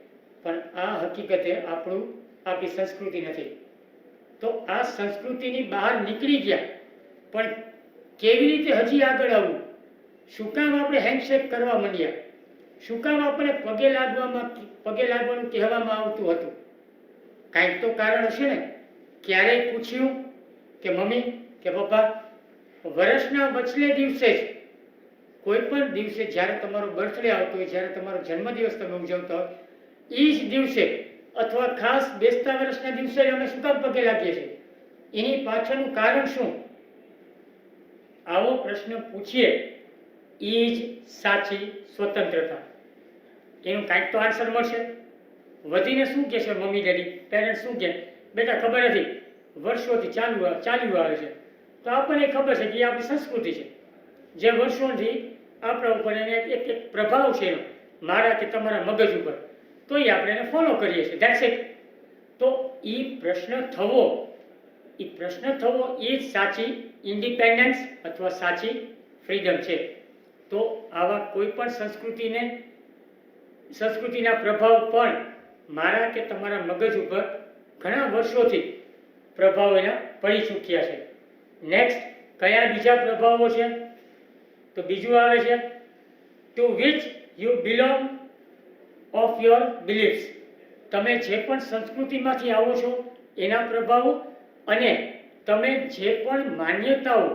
પણ આ હકીકતે આપણી સંસ્કૃતિ નથી. તો આ સંસ્કૃતિની બહાર નીકળી ગયા, પણ કેવી રીતે હજી આગળ આવવું? શું કામ આપણે હેન્ડશેક કરવા માંડ્યા? શું કામ આપણે પગે લાગવાનું કહેવામાં આવતું હતું? કાંઈક તો કારણ હશે ને. ક્યારેય પૂછ્યું કે મમ્મી કે પપ્પા, વર્ષના વચલે દિવસે જ, કોઈ પણ દિવસે જ્યારે તમારો બર્થડે આવતો હોય, જ્યારે તમારો જન્મદિવસ તમે ઉજવતા હોય, એ જ દિવસે અથવા ખાસ બેસતા વર્ષના દિવસે અમે શું કામ પગે લાગીએ છીએ? એની પાછળનું કારણ શું? આવો પ્રશ્ન પૂછીએ એ જ સાચી સ્વતંત્રતા. એનું કાંઈક તો આન્સર મળશે. વધીને શું કહેશે મમ્મી ડેડી પેરેન્ટ્સ શું કહે, બેટા ખબર નથી, વર્ષોથી ચાલ્યું આવે છે. તો આપણને ખબર છે કે એ આપણી સંસ્કૃતિ છે, જે વર્ષોથી આપણા ઉપર એને એક પ્રભાવ છે એનો, મારા કે તમારા મગજ ઉપર, તો એ આપણે એને ફોલો કરીએ છીએ. That's it. તો એ પ્રશ્ન થવો એ જ સાચી ઇન્ડિપેન્ડન્સ અથવા સાચી ફ્રીડમ છે. તો આવા કોઈ પણ સંસ્કૃતિના પ્રભાવ પણ મારા કે તમારા મગજ ઉપર ઘણા વર્ષોથી પ્રભાવ એના પડી ચૂક્યા છે. નેક્સ્ટ, કયા બીજા પ્રભાવો છે? તો બીજું આવે છે two which you belong of your beliefs. તમે જે પણ સંસ્કૃતિમાંથી આવો છો એના પ્રભાવો, અને તમે જે પણ માન્યતાઓ,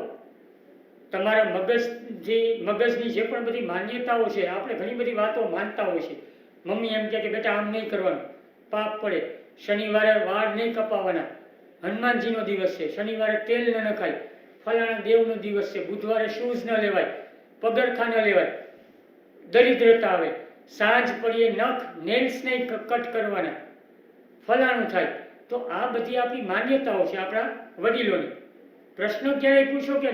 તમારા મગજની જે પણ બધી માન્યતાઓ છે. આપણે ઘણી બધી વાતો માનતા હોય છે. મમ્મી એમ કહે કે બેટા આમ નહીં કરવાનું, પાપ પડે, શનિવારે વાળ નહીં કપાવવાના, હનુમાનજીનો દિવસ છે, શનિવારે તેલ ન નખાય, ફલાણા દેવનો દિવસ છે, બુધવારે શૂઝ ન લેવાય, પગરખા ન લેવાય, દરિદ્રતા આવે, સાંજ પડીએ નખ નેલ્સ નહીં કટ કરવાના, ફલાણું થાય. તો આ બધી આપણી માન્યતાઓ છે આપણા વડીલોની. પ્રશ્ન ક્યારેય પૂછો કે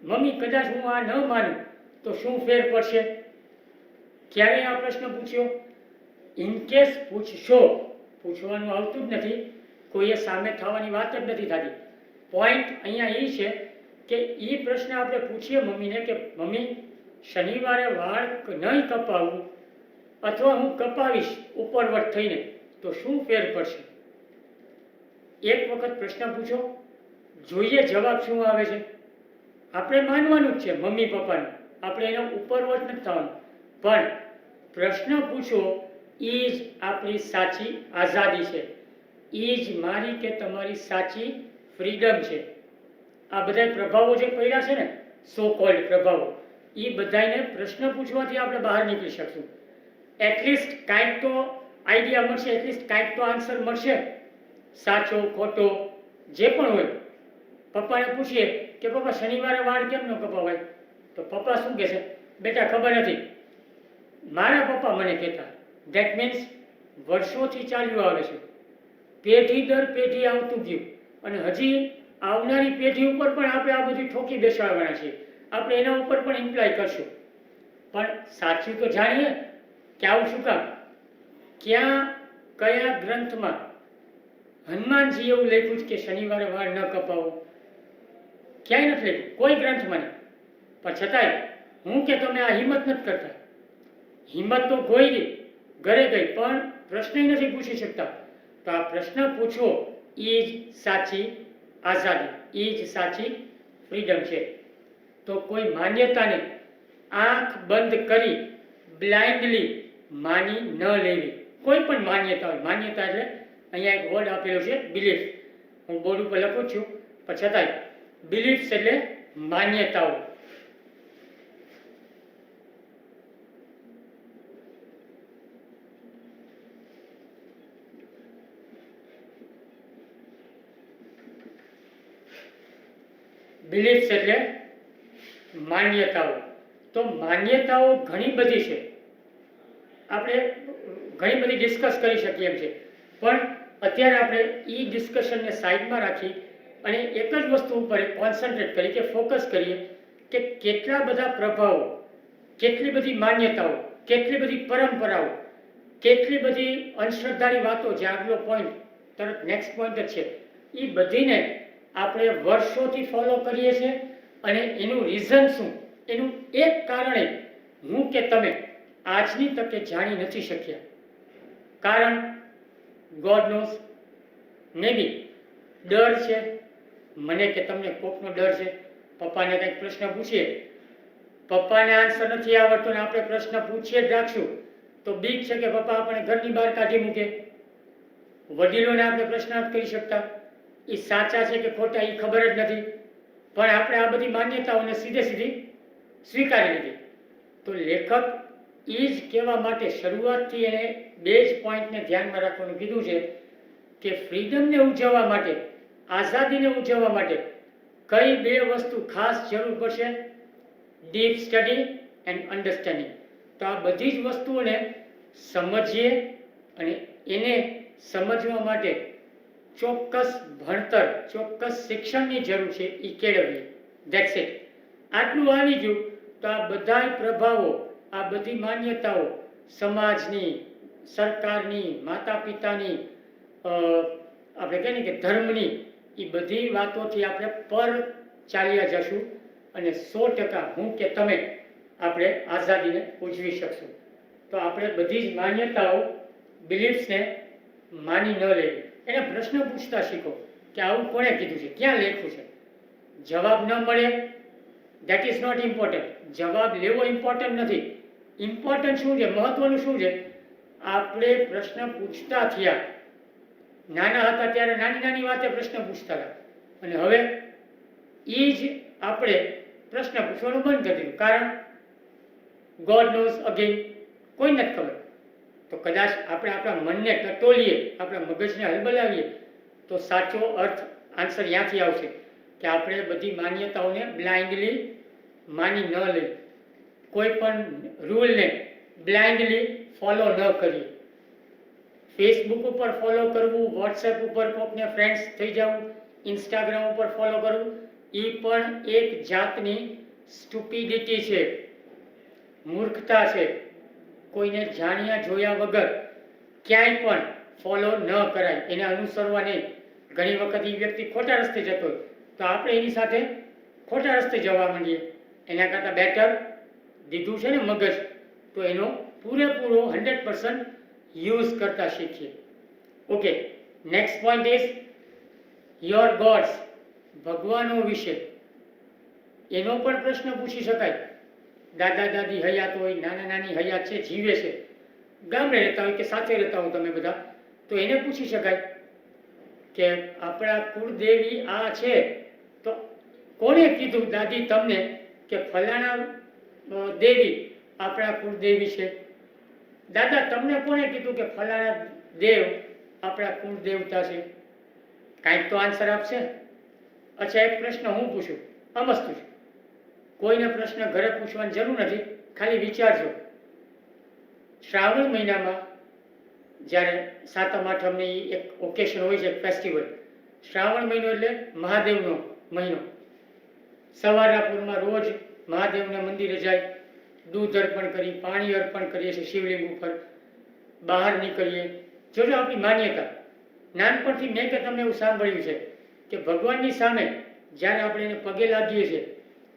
મમ્મી કદાચ હું આ ન માનું તો શું ફેર પડશે? ક્યારેય આ પ્રશ્ન પૂછ્યો? ઇનકેસ પૂછવાનું આવતું જ નથી, કોઈએ સામે થવાની વાત જ નથી થતી. પોઈન્ટ અહીંયા એ છે કે એ પ્રશ્ન આપણે પૂછીએ મમ્મીને કે મમ્મી શનિવારે વાળ નહીં કપાવવું અથવા હું કપાવીશ ઉપરવટ થઈને તો શું ફેર પડશે? એક વખત પ્રશ્ન પૂછો, જોઈએ જવાબ શું આવે છે. આપણે માનવાનું જ છે મમ્મી પપ્પાને, આપણે એનો ઉપરવટ નથી થવાનું. પણ પ્રશ્ન પૂછો એ જ આપણી સાચી આઝાદી છે, એ જ મારી કે તમારી સાચી ફ્રીડમ છે. આ બધા પ્રભાવો જે પડ્યા છે ને, સો કોલ્ડ પ્રભાવો, એ બધાને પ્રશ્ન પૂછવાથી આપણે બહાર નીકળી શકશું. એટલીસ્ટ કાંઈક તો આઈડિયા મળશે, એટલીસ્ટ કાંઈક તો આન્સર મળશે, સાચો ખોટો જે પણ હોય. પપ્પાને પૂછીએ કે પપ્પા શનિવારે વાળ કેમ ન કપાવાય, તો પપ્પા શું કહેશે? બેટા ખબર નથી, મારા પપ્પા મને કહેતા. ધેટ મીન્સ વર્ષોથી ચાલ્યું આવે છે, પેઢી દર પેઢી આવતું ગયું, અને હજી આવનારી પેઢી ઉપર પણ આપણે આ બધું ઠોકી બેસાડવાના છીએ. આપણે એના ઉપર પણ ઇમ્પ્લાય કરશું. પણ સાચું તો જાણીએ કે આવું શું કામ, કયા ગ્રંથમાં હનુમાનજી એવું લખ્યું છે કે શનિવારે વાળ ન કપાવો? ક્યાંય નથી લખ્યું, કોઈ ગ્રંથમાં નહીં. પણ છતાંય હું કે તમે આ હિંમત નથી કરતા. હિંમત તો ગોઈ ઘરે ગઈ, પણ પ્રશ્ન નથી પૂછી શકતા. તો આ પ્રશ્ન પૂછવો એ જ સાચી આઝાદી, એ જ સાચી ફ્રીડમ છે. તો કોઈ માન્યતાને આંખ બંધ કરી બ્લાઇન્ડલી માની ન લેવી. કોઈ પણ માન્યતા હોય, માન્યતા એટલે અહીંયા એક વર્ડ આપેલો છે બિલીફ, હું બોર્ડ ઉપર લખું છું, પણ છતાંય બિલીફ્સ એટલે માન્યતાઓ. બિલીફ્સ એટલે માન્યતાઓ. તો માન્યતાઓ ઘણી બધી છે, આપણે ઘણી બધી ડિસ્કસ કરી શકીએ એમ છે. પણ અત્યારે આપણે એ ડિસ્કશનને સાઈડમાં રાખી અને એક જ વસ્તુ ઉપર કોન્સન્ટ્રેટ કરી કે ફોકસ કરીએ કે કેટલા બધા પ્રભાવો, કેટલી બધી માન્યતાઓ, કેટલી બધી પરંપરાઓ, કેટલી બધી અંધશ્રદ્ધાની વાતો, જે આગલો પોઈન્ટ તરત નેક્સ્ટ પોઈન્ટ જ છે, એ બધીને આપણે વર્ષોથી ફોલો કરીએ છીએ. અને એનું રીઝન શું, એનું એક કારણે હું કે તમે આજની તકે જાણી નથી શક્યા. કારણ ગોડ નોઝ, મે બી ડર છે, મને કે તમને કોકનો ડર છે. પપ્પાને કંઈક પ્રશ્ન પૂછીએ, પપ્પાને આન્સર નથી આવડતો ને આપણે પ્રશ્ન પૂછીએ જ રાખશું તો બીક છે કે પપ્પા આપણે ઘરની બહાર કાઢી મૂકે. વડીલોને આપણે પ્રશ્ન નથી કરી શકતા, એ સાચા છે કે ખોટા એ ખબર જ નથી, પણ આપણે આ બધી માન્યતાઓને સીધી સ્વીકારી લીધી. તો લેખક એ જ કહેવા માટે શરૂઆતથી એને બે જ પોઈન્ટને ધ્યાનમાં રાખવાનું કીધું છે કે ફ્રીડમને ઉજવવા માટે આઝાદીને ઉજવવા માટે કઈ બે વસ્તુ ખાસ જરૂર પડશે? Deep study and understanding. તો આ બધી જ વસ્તુઓને સમજીએ અને એને સમજવા માટે ચોક્કસ ભણતર, ચોક્કસ શિક્ષણની જરૂર છે, એ કેળવીએ. That's it. આટલું આવી ગયું તો આ બધા પ્રભાવો, આ બધી માન્યતાઓ સમાજની, સરકારની, માતા પિતાની, આપણે કહીએ ને કે ધર્મની, એ બધી વાતોથી આપણે પર ચાલ્યા જશું અને 100% હું કે તમે આપણે આઝાદીને ઉજવી શકશું. તો આપણે બધી જ માન્યતાઓ, બિલીફ્સને માની ન લેવી. એને પ્રશ્ન પૂછતા શીખો કે આવું કોણે કીધું છે, ક્યાં લખ્યું છે. જવાબ ન મળે, ધેટ ઇઝ નોટ ઇમ્પોર્ટન્ટ. જવાબ લેવો ઇમ્પોર્ટન્ટ નથી. ઇમ્પોર્ટન્ટ શું છે, મહત્વનું શું છે? આપણે પ્રશ્ન પૂછતા થયા. નાના હતા ત્યારે નાની નાની વાતે પ્રશ્ન પૂછતા હતા અને હવે એ જ આપણે પ્રશ્ન પૂછવાનું બંધ કરી દીધું. કારણ ગોડ નોઝ અગેન, કોઈ નથી ખબર. તો કદાચ આપણે આપણા મનને ટટોલીએ, આપણા મગજને હલબલાવીએ તો સાચો અર્થ, આન્સર ત્યાંથી આવશે કે આપણે બધી માન્યતાઓને બ્લાઇન્ડલી માની ન લઈ, કોઈ પણ રૂલને બ્લાઇન્ડલી ફોલો ન કરીએ. ફેસબુક ઉપર ફોલો કરવું, વોટ્સએપ ઉપર કોકને ફ્રેન્ડ્સ થઈ જવું, ઇન્સ્ટાગ્રામ ઉપર ફોલો કરવું, એ પણ એક જાતની સ્ટુપિડિટી છે, મૂર્ખતા છે. કોઈને જાણ્યા જોયા વગર ક્યાંય પણ ફોલો ન કરાય, એને અનુસરવા નહીં. ઘણી વખત એ વ્યક્તિ ખોટા રસ્તે જતો હોય તો આપણે એની સાથે ખોટા રસ્તે જવા માંડીએ. એના કરતાં બેટર દીધું છે ને મગજ, તો એનો પૂરેપૂરો 100% યુઝ કરતા શીખીએ. Okay, next point is your gods. ભગવાનો વિશે એનો પણ પ્રશ્ન પૂછી શકાય. દાદા દાદી હયાત હોય, નાના નાની હયાત છે, જીવે છે, ગામડે રહેતા હોય કે સાથે રહેતા હોય તમે બધા, તો એને પૂછી શકાય કે આપણા કુળદેવી આ છે, તો કોણે કીધું દાદી તમને કે ફલાણા દેવી આપણા કુળદેવી છે? દાદા તમને કોણે કીધું કે ફલાણા દેવ આપણા કુળદેવતા છે? કાંઈક તો આન્સર આપશે. અચ્છા, એક પ્રશ્ન હું પૂછું, અમસ્તું છે, કોઈને પ્રશ્ન ઘરે પૂછવાની જરૂર નથી, ખાલી વિચારજો. શ્રાવણ મહિનામાં જ્યારે સાતમ આઠમની એક ઓકેશન હોય છે, ફેસ્ટિવલ. શ્રાવણ મહિનો એટલે મહાદેવનો મહિનો. સવારના પૂરમાં રોજ મહાદેવના મંદિરે જાય, દૂધ અર્પણ કરી, પાણી અર્પણ કરીએ છીએ શિવલિંગ ઉપર, બહાર નીકળીએ. જોજો આપણી માન્યતા, નાનપણથી મેં કે તમને એવું સાંભળ્યું છે કે ભગવાનની સામે જ્યારે આપણે એને પગે લાગીએ છીએ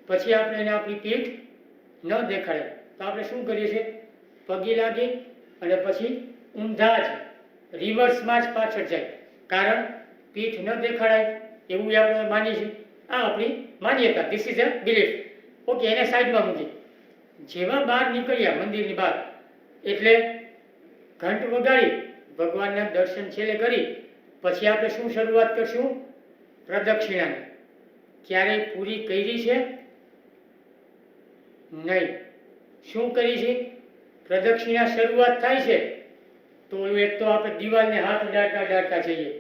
પછી આપણે એને આપણી પીઠ ન દેખાડે તો આપણે શું કરીએ છીએ? પગે લાગી અને પછી ઊંધા જ રિવર્સમાં જ પાછળ જાય, કારણ પીઠ ન દેખાડાય એવું આપણે માનીએ છીએ. આ આપણી માન્યતા, this is a belief. Okay, એને સાઈડમાં મૂકી. જેવા બહાર નીકળ્યા મંદિરની બહાર એટલે ઘંટ વગાડી ભગવાનના દર્શન છેલ્લે કરી પછી આપણે શું શરૂઆત કરશું? પ્રદક્ષિણાની. ક્યારેય પૂરી કરી છે? નહીં. શું કરી છે? પ્રદક્ષિણા શરૂઆત થાય છે તો એક તો આપણે દિવાલને હાથ અડાડતા જઈએ,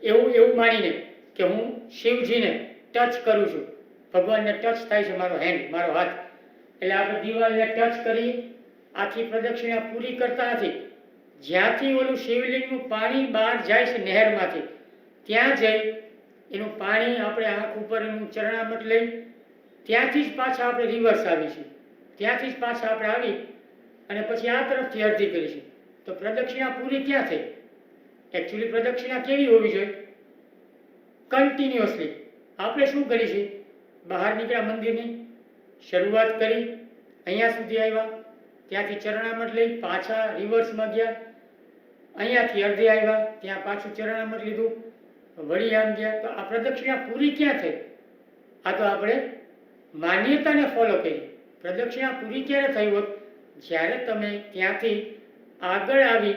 એવું માનીને કે હું શિવજીને ટચ કરું છું, ભગવાનને ટચ થાય છે મારો હેન્ડ, મારો હાથ, એટલે આપણે દિવાલને ટચ કરી આખી પ્રદક્ષિણા પૂરી કરતા નથી. જ્યાંથી ઓલું શિવલિંગનું પાણી બહાર જાય છે નહેરમાંથી, ત્યાં જઈ એનું પાણી આપણે આંખ ઉપર એનું ચરણામૃત લઈ ત્યાંથી જ પાછા આપણે રિવર્સ આવીશું, ત્યાંથી જ પાછા આપણે આવી અને પછી આ તરફથી અડધી કરીશું. તો પ્રદક્ષિણા પૂરી ક્યાં થઈ? એકચ્યુઅલી પ્રદક્ષિણા કેવી હોવી જોઈએ? કન્ટિન્યુઅસલી. આપણે શું કરીશું? બહાર નીકળ્યા મંદિરની, શરૂઆત કરી, અહીંયા સુધી આવ્યા, ત્યાંથી ચરણામૃત લઈ પાછા રિવર્સમાં ગયા, અહીંયાથી અડધે આવ્યા, ત્યાં પાછું ચરણામૃત લીધું, વળી આમ ગયા. તો આ પ્રદક્ષિણા પૂરી ક્યાં થઈ? આ તો આપણે માન્યતાને ફોલો કરી. પ્રદક્ષિણા પૂરી ક્યારે થઈ હોત? જ્યારે તમે ત્યાંથી આગળ આવી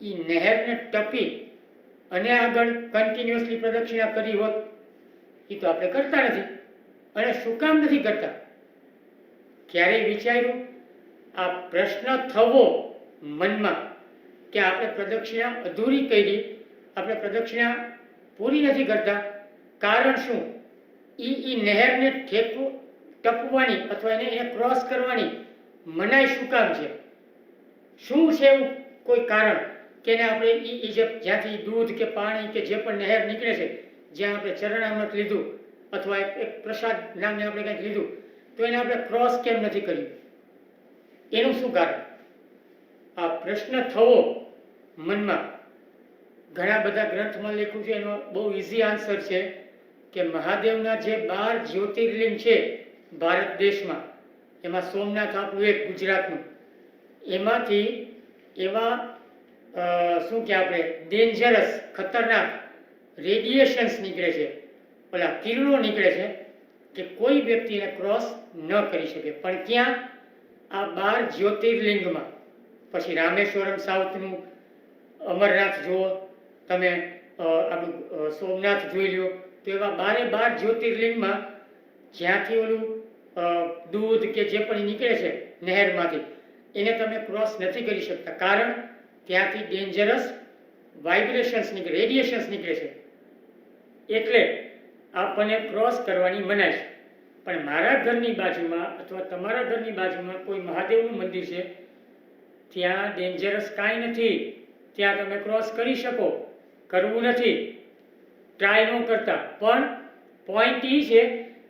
એ નહેરને ટપી અને આગળ કન્ટિન્યુઅસલી પ્રદક્ષિણા કરી હોત. એ તો આપણે કરતા નથી. અને શું કામ નથી કરતા? ક્યારેય વિચાર્યું? આ પ્રશ્ન થવો મનમાં કે આપણે પ્રદક્ષિણા અધૂરી કરી, આપણે પ્રદક્ષિણા પૂરી નથી કરતા. કારણ શું? ઈ નહેરને ટપવાની અથવા એને ક્રોસ કરવાની મનાઈ શું કામ છે? શું છે એવું કોઈ કારણ કે એને આપણે જ્યાંથી દૂધ કે પાણી કે જે પણ નહેર નીકળે છે, જ્યાં આપણે ચરણામૃત લીધું અથવા એક પ્રસાદ નામને આપણે કંઈક લીધું, તો એને આપણે ક્રોસ કેમ નથી કર્યું? એનું શું કારણ? આ પ્રશ્ન થવો મનમાં ઘણા બધા ગ્રંથમાં લખ્યું છે. એનો બહુ ઇઝી આન્સર છે કે મહાદેવના જે 12 જ્યોતિર્લિંગ છે ભારત દેશમાં, એમાં સોમનાથ આપણું એક ગુજરાતનું, એમાંથી એવા શું કે આપણે ડેન્જરસ ખતરનાક રેડિયેશન્સ નીકળે છે, ઓલા કિરણો નીકળે છે કે કોઈ વ્યક્તિને ક્રોસ ન કરી શકે. પણ ક્યાં? આ 12 જ્યોતિર્લિંગમાં. પછી રામેશ્વરમ સાઉથનું, અમરનાથ જુઓ તમે, આપણું સોમનાથ જોઈ લો, તો એવા 12 જ્યોતિર્લિંગમાં જ્યાંથી ઓલું દૂધ કે જે પણ નીકળે છે નહેરમાંથી, એને તમે ક્રોસ નથી કરી શકતા. કારણ ત્યાંથી ડેન્જરસ વાઇબ્રેશન્સ નીકળે, રેડિયેશન્સ નીકળે છે, એટલે આપણને ક્રોસ કરવાની મનાય છે. પણ મારા ઘરની બાજુમાં અથવા તમારા ઘરની બાજુમાં કોઈ મહાદેવનું મંદિર છે, ત્યાં ડેન્જરસ કાંઈ નથી, ત્યાં તમે ક્રોસ કરી શકો, કરવું નથી, ટ્રાય ન કરતા. પણ પોઈન્ટ એ છે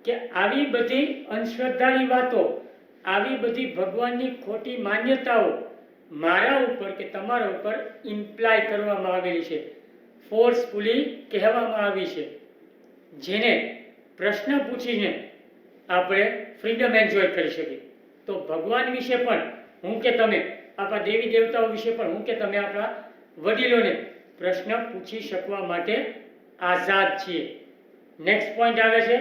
કે આવી બધી અંધશ્રદ્ધાની વાતો, આવી બધી ભગવાનની ખોટી માન્યતાઓ મારા ઉપર કે તમારા ઉપર ઇમ્પ્લાય કરવામાં આવેલી છે, ફોર્સફુલી કહેવામાં આવી છે, જેને પ્રશ્ન પૂછીને આપણે ફ્રીડમ એન્જોય કરી શકીએ. તો ભગવાન વિશે પણ હું કે તમે, આપણા દેવી દેવતાઓ વિશે પણ હું કે તમે આપણા વડીલોને પ્રશ્ન પૂછી શકવા માટે આઝાદ છીએ. નેક્સ્ટ પોઈન્ટ આવે છે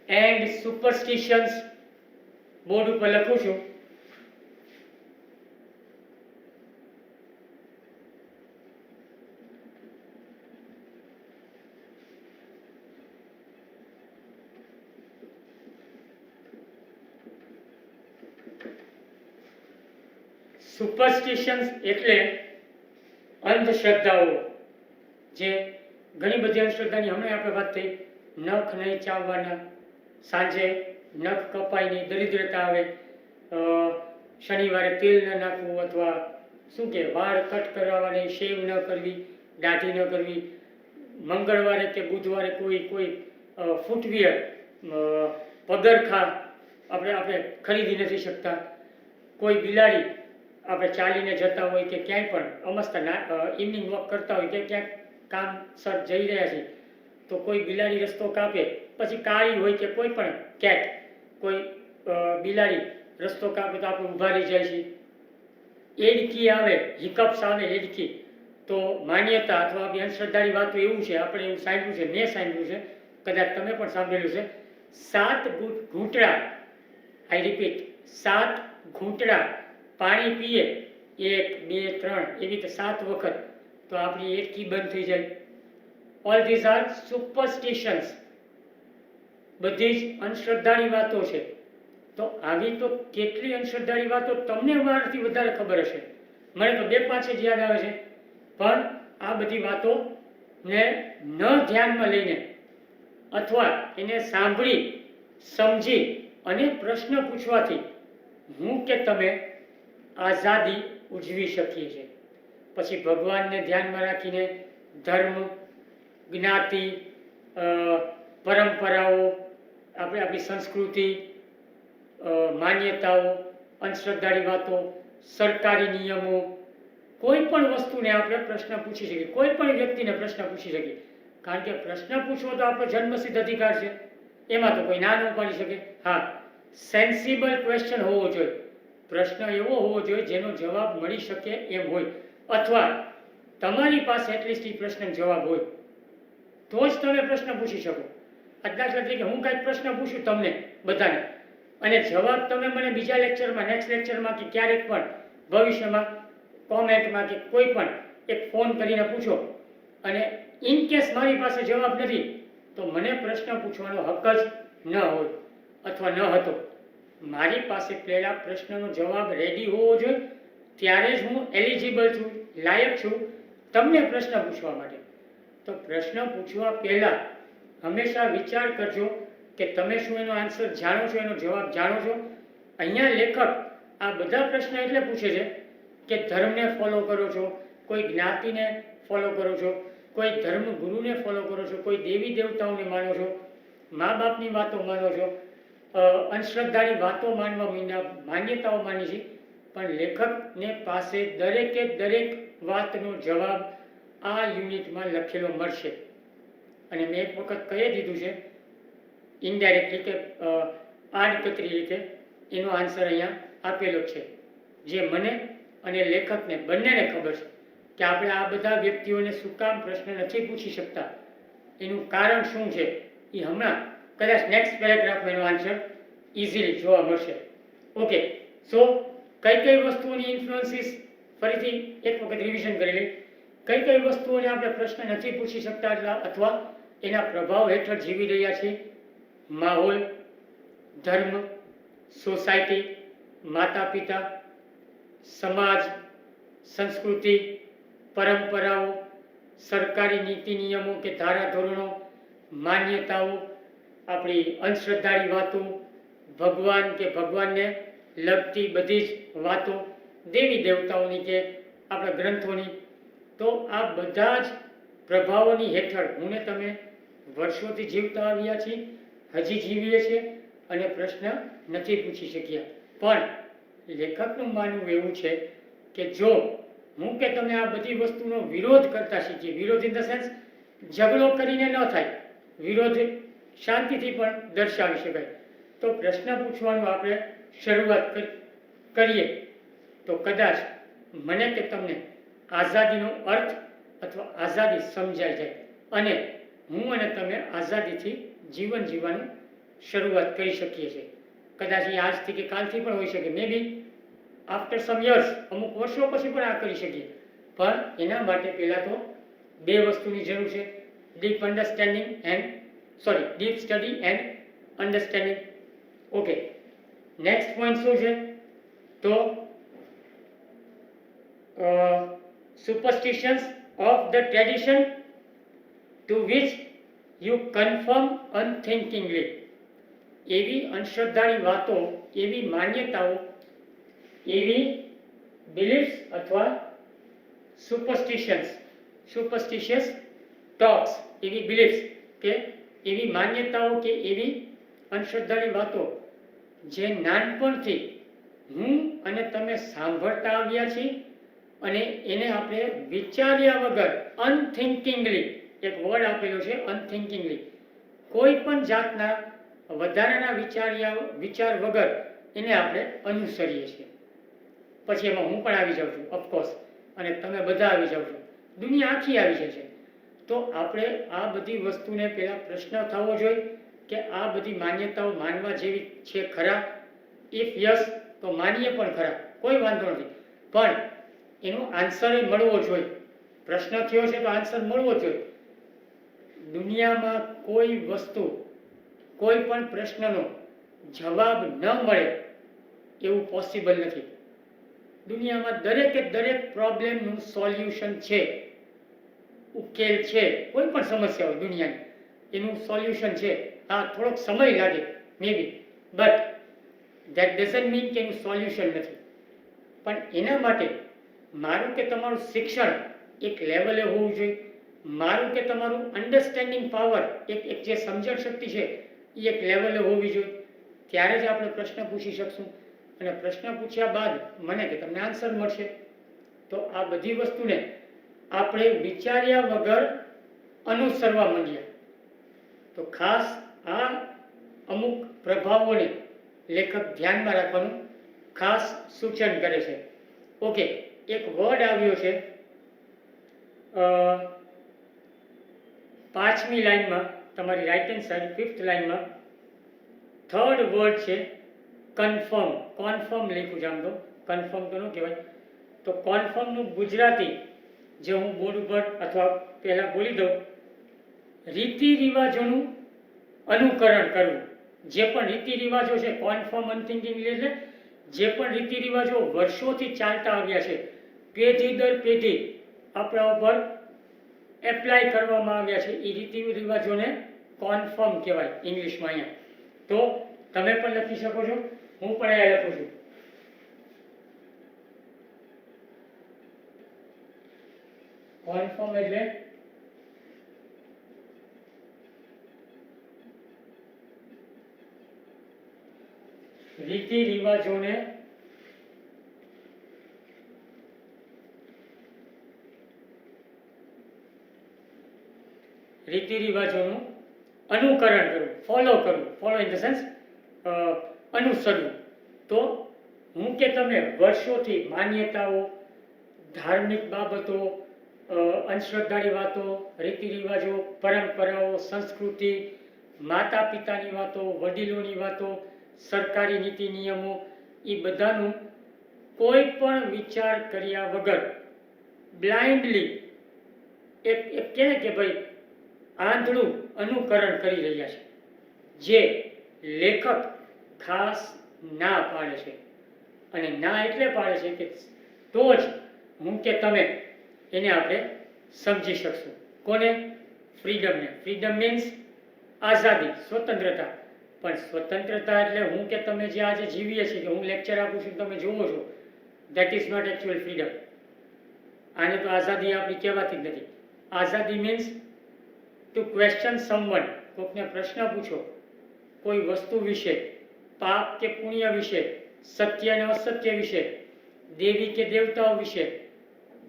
એન્ડ સુપરસ્ટિશન્સ. બોર્ડ ઉપર લખું છું. સુપરસ્ટિશન્સ એટલે અંધશ્રદ્ધાઓ, જે ઘણી બધી અંધશ્રદ્ધાની હમણાં આપણે વાત થઈ. નખ નહીં ચાવવાના, સાંજે નખ કપાય નહીં, દરિદ્રતા આવે, શનિવારે તેલ ન નાખવું, અથવા શું કે વાળ કટ કરાવવા નહીં, શેવ ન કરવી, દાઢી ન કરવી, મંગળવારે કે બુધવારે કોઈ ફૂટવિયર, પગરખા આપણે ખરીદી નથી શકતા. કોઈ બિલાડી આપણે ચાલીને જતા હોય કે ક્યાંય પણ અમસ્તા ઇવનિંગ વોક કરતા હોય કે ક્યાંક કામસર જઈ રહ્યા છે, તો કોઈ બિલાડી રસ્તો કાપે, પછી કાળી હોય કે કોઈ પણ કેટ, કોઈ બિલાડી રસ્તો કાપે તો આપણે ઊભા રહી જાય છે. એડકી આવે, હિકઅપ્સ આવે, એડકી, તો માન્યતા અથવા અંધશ્રદ્ધાની વાતો એવું છે, આપણે એવું સાંભળ્યું છે, મેં સાંભળ્યું છે, કદાચ તમે પણ સાંભળેલું છે, 7 ઘૂંટડા, આઈ રિપીટ, 7 ઘૂંટડા પાણી પીએ, 1, 2, 3 એવી રીતે 7 વખત, તો આપણી એડકી બંધ થઈ જાય. All these are superstitions. બધી જ અંધશ્રદ્ધાની વાતો છે. તો આવી તો કેટલી અંધશ્રદ્ધાની વાતો તમને મારાથી વધારે ખબર હશે, મને તો 2-5 જ યાદ આવે છે. પણ આ બધી વાતોને ન ધ્યાનમાં લઈને અથવા એને સાંભળી સમજી અને પ્રશ્ન પૂછવાથી હું કે તમે આઝાદી ઉજવી શકીએ છીએ. પછી ભગવાનને ધ્યાનમાં રાખીને ધર્મ, જ્ઞાતિ, પરંપરાઓ, આપણી સંસ્કૃતિ, માન્યતાઓ, અંધશ્રદ્ધાની વાતો, સરકારી નિયમો, કોઈ પણ વસ્તુને આપણે પ્રશ્ન પૂછી શકીએ, કોઈ પણ વ્યક્તિને પ્રશ્ન પૂછી શકીએ. કારણ કે પ્રશ્ન પૂછવો તો આપણો જન્મસિદ્ધ અધિકાર છે, એમાં તો કોઈ ના ન પાડી શકે. હા, સેન્સિબલ ક્વેશ્ચન હોવો જોઈએ, પ્રશ્ન એવો હોવો જોઈએ જેનો જવાબ મળી શકે એમ હોય, અથવા તમારી પાસે એટલીસ્ટ એ પ્રશ્નનો જવાબ હોય, તો જ તમે પ્રશ્ન પૂછી શકો. દાખલા તરીકે હું કાંઈક પ્રશ્ન પૂછું તમને બધાને, અને જવાબ તમે મને બીજા લેક્ચરમાં, નેક્સ્ટ લેક્ચરમાં કે ક્યારેક પણ ભવિષ્યમાં કોમેન્ટમાં કે કોઈ પણ એક ફોન કરીને પૂછો, અને ઇન કેસ મારી પાસે જવાબ નથી, તો મને પ્રશ્ન પૂછવાનો હક જ ન હોય અથવા ન હતો. મારી પાસે પહેલા પ્રશ્નનો જવાબ રેડી હોવો જોઈએ, ત્યારે જ હું એલિજિબલ છું, લાયક છું તમને પ્રશ્ન પૂછવા માટે. તો પ્રશ્ન પૂછવા પહેલા હંમેશા વિચાર કરજો કે તમે શું એનો આન્સર જાણો છો, એનો જવાબ જાણો છો. અહીંયા લેખક આ બધા પ્રશ્ન એટલે પૂછે છે કે ધર્મને ફોલો કરો છો, કોઈ જ્ઞાતિને ફોલો કરો છો, કોઈ ધર્મ ગુરુને ફોલો કરો છો, કોઈ દેવી દેવતાઓને માનો છો, મા બાપની વાતો માનો છો, અંધશ્રદ્ધાની વાતો માન્યતાઓ માની છે. પણ લેખકને પાસે દરેકે દરેક વાતનો જવાબ આ યુનિટમાં લખેલો મળશે. અને મેં એક વખત કહી દીધું છે ઇનડાયરેક્ટલી કે આડકતરી રીતે એનો આન્સર અહીંયા આપેલો છે, જે મને અને લેખકને બંનેને ખબર છે કે આપણે આ બધા વ્યક્તિઓને શું કામ પ્રશ્ન નથી પૂછી શકતા, એનું કારણ શું છે, એ હમણાં કદાચ નેક્સ્ટ પેરેગ્રાફમાં એનો આન્સર ઇઝીલી જોવા મળશે. ઓકે, સો કઈ કઈ વસ્તુઓની ઇન્ફ્લુઅન્સીસ ફરીથી એક વખત રિવિઝન કરી લઈએ. કઈ કઈ વસ્તુઓને આપણે પ્રશ્ન નથી પૂછી શકતા અથવા એના પ્રભાવ હેઠળ જીવી રહ્યા છીએ? માહોલ, ધર્મ, સોસાયટી, માતા પિતા, સમાજ, સંસ્કૃતિ, પરંપરાઓ, સરકારી નીતિ નિયમો કે ધારાધોરણો, માન્યતાઓ, આપણી અંધશ્રદ્ધાની વાતો, ભગવાન કે ભગવાનને લગતી બધી જ વાતો, દેવી દેવતાઓની કે આપણા ગ્રંથોની. તો આ બધા જ પ્રભાવોની હેઠળ હું ને તમે વર્ષોથી જીવતા આવ્યા છીએ, હજી જીવીએ છીએ અને પ્રશ્ન નથી પૂછી શક્યા. પણ લેખકનું માનવું એવું છે કે જો હું કે તમે આ બધી વસ્તુનો વિરોધ કરતા શીખીએ, વિરોધ ઇન ધ સેન્સ ઝઘડો કરીને ન થાય, વિરોધ શાંતિથી પણ દર્શાવી શકાય, તો પ્રશ્ન પૂછવાનું આપણે શરૂઆત કરીએ તો કદાચ મને કે તમને આઝાદીનો અર્થ અથવા આઝાદી સમજાઈ જાય અને હું અને તમે આઝાદીથી જીવન જીવવાની શરૂઆત કરી શકીએ છીએ. કદાચ એ આજથી કે કાલથી પણ હોઈ શકે, મે બી આફ્ટર સમ યર્સ, અમુક વર્ષો પછી પણ આ કરી શકીએ. પણ એના માટે પહેલાં તો બે વસ્તુની જરૂર છે, deep study and understanding. Okay, next point શું છે તો superstitions of the tradition to which you conform unthinkingly. એવી અંધશ્રદ્ધાની વાતો, એવી માન્યતાઓ, એવી બિલીફ્સ અથવા સુપરસ્ટિશિયસ ટોક્સ, એવી બિલીફ્સ કે એવી માન્યતાઓ કે એવી અંધશ્રદ્ધાની વાતો જે નાનપણથી હું અને તમે સાંભળતા આવ્યા છીએ અને એને આપણે વિચાર્યા વગર અનથિંકિંગલી, એક વર્ડ આપેલો છે અનથિંકિંગલી, કોઈ પણ જાતના વધારાના વિચાર વગર એને આપણે અનુસરીએ છીએ. પછી એમાં હું પણ આવી જાઉં છું ઓફકોર્સ, અને તમે બધા આવી જાઓ છો, દુનિયા આખી આવી જાય છે. તો આપણે આ બધી વસ્તુને પહેલાં પ્રશ્ન થવો જોઈએ કે આ બધી માન્યતાઓ માનવા જેવી છે ખરા? ઇફ યસ તો માનીએ પણ ખરા, કોઈ વાંધો નથી, પણ એનો આન્સર મળવો જોઈએ. પ્રશ્ન થયો છે તો આન્સર મળવો જોઈએ. દુનિયામાં કોઈ વસ્તુ, કોઈ પણ પ્રશ્નનો જવાબ ન મળે એવું પોસિબલ નથી. દુનિયામાં દરેકે દરેક પ્રોબ્લેમનું સોલ્યુશન છે, ઉકેલ છે. કોઈ પણ સમસ્યા હોય દુનિયાની, એનું સોલ્યુશન છે. હા, થોડોક સમય લાગે મે બી, બટ ધેટ ડઝન્ટ મીન કે એનું સોલ્યુશન નથી. પણ એના માટે મારું કે તમારું શિક્ષણ એક લેવલે હોવું જોઈએ, મારું કે તમારું અન્ડરસ્ટેન્ડિંગ પાવર, એક જે સમજણ શક્તિ છે એ એક લેવલે હોવી જોઈએ. ત્યારે જ આપણે પ્રશ્ન પૂછી શકશું અને પ્રશ્ન પૂછ્યા બાદ મને કે તમને આન્સર મળશે. તો આ બધી વસ્તુને આપણે વિચાર્યા વગર અનુસરવા માંડ્યા. તો ખાસ આ અમુક પ્રભાવોને લેખક ધ્યાનમાં રાખવાનું ખાસ સૂચન કરે છે. ઓકે, એક વર્ડ આવ્યો છે 5મી લાઈનમાં, તમારી રાઈટ હેન્ડ સાઈડ 5th લાઈનમાં થર્ડ વર્ડ છે કન્ફર્મ. કોન્ફર્મ લખ્યું છે, આમ તો કન્ફર્મ તો ન કહેવાય. તો કોન્ફર્મનું ગુજરાતી જે હું બોર્ડ ઉપર અથવા પહેલાં બોલી દઉં, રીતિ રિવાજોનું અનુકરણ કરવું. જે પણ રીતિ રિવાજો છે, કોન્ફર્મ અનથિંકિંગ એટલે જે પણ રીતિ રિવાજો વર્ષોથી ચાલતા આવ્યા છે, પેઢી દર પેઢી આપણા ઉપર એપ્લાય કરવામાં આવ્યા છે એ રીતિ રિવાજોને કોન્ફર્મ કહેવાય ઇંગ્લિશમાં અહીંયા. તો તમે પણ લખી શકો છો, હું પણ અહીંયા લખું છું. કોન્ફર્મ એટલે રીતિ રિવાજોને અનુકરણ કરવું, ફોલો કરવું, ફોલો ઇન ધ સેન્સ અનુસરવું. તો હું કે તમે વર્ષોથી માન્યતાઓ, ધાર્મિક બાબતો, અંધશ્રદ્ધાની વાતો, રીતિ રિવાજો, પરંપરાઓ, સંસ્કૃતિ, માતા પિતાની વાતો, વડીલોની વાતો, સરકારી નીતિ નિયમો, એ બધાનું કોઈ પણ વિચાર કર્યા વગર બ્લાઇન્ડલી એક કહે ને કે ભાઈ આંધળું અનુકરણ કરી રહ્યા છે, જે લેખક ખાસ ના પાડે છે. અને ના એટલે પાડે છે કે તો જ હું કે તમે એને આપણે સમજી શકશું. કોને? ફ્રીડમને. ફ્રીડમ મીન્સ આઝાદી, સ્વતંત્રતા. પણ સ્વતંત્રતા એટલે હું કે તમે જે આજે જીવીએ છીએ, કે હું લેક્ચર આપું છું તમે જુઓ છો, that is not actual freedom. આને તો આઝાદી આપણી કહેવાતી જ નથી. આઝાદી મીન્સ ટુ ક્વેશ્ચન સમવન. કોઈકને પ્રશ્ન પૂછો કોઈ વસ્તુ વિશે, પાપ કે પુણ્ય વિશે, સત્ય અને અસત્ય વિશે, દેવી કે દેવતાઓ વિશે,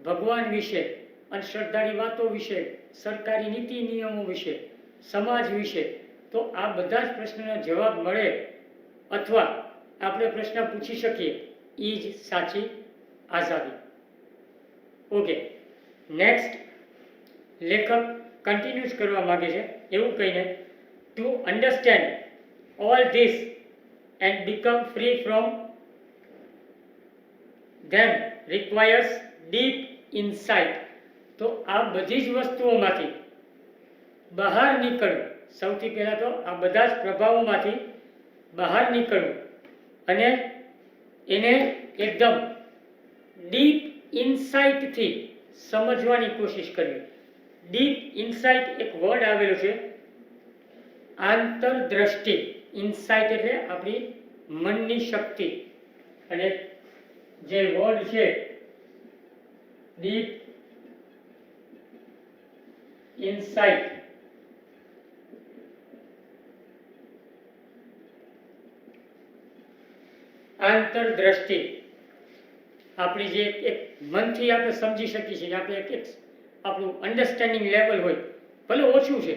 ભગવાન વિશે, અંધશ્રદ્ધાની વાતો વિશે, સરકારી નીતિ નિયમો વિશે, સમાજ વિશે. તો આ બધા જ પ્રશ્નના જવાબ મળે અથવા આપણે પ્રશ્ન પૂછી શકીએ, એ જ સાચી આઝાદી. ઓકે, નેક્સ્ટ લેખક કન્ટિન્યુઝ કરવા માંગે છે એવું કહીને, to understand all this and become free from them requires deep insight. તો આ બધી જ વસ્તુઓમાંથી બહાર નીકળવું, સૌથી પહેલાં તો આ બધા જ પ્રભાવોમાંથી બહાર નીકળવું અને એને એકદમ ડીપ ઇનસાઇટથી સમજવાની કોશિશ કરવી. ડીપ ઇનસાઇટ એક વર્ડ આવેલો છે, આંતરદ્રષ્ટિ. ઇનસાઇટ એટલે આપણી મનની શક્તિ. અને જે વર્ડ છે ડીપ ઇનસાઇટ, આંતરદ્રષ્ટિ, આપણી જે એક મનથી આપણે સમજી શકીએ છીએ, આપણે એક આપણું અન્ડરસ્ટેન્ડિંગ લેવલ હોય, ભલે ઓછું છે,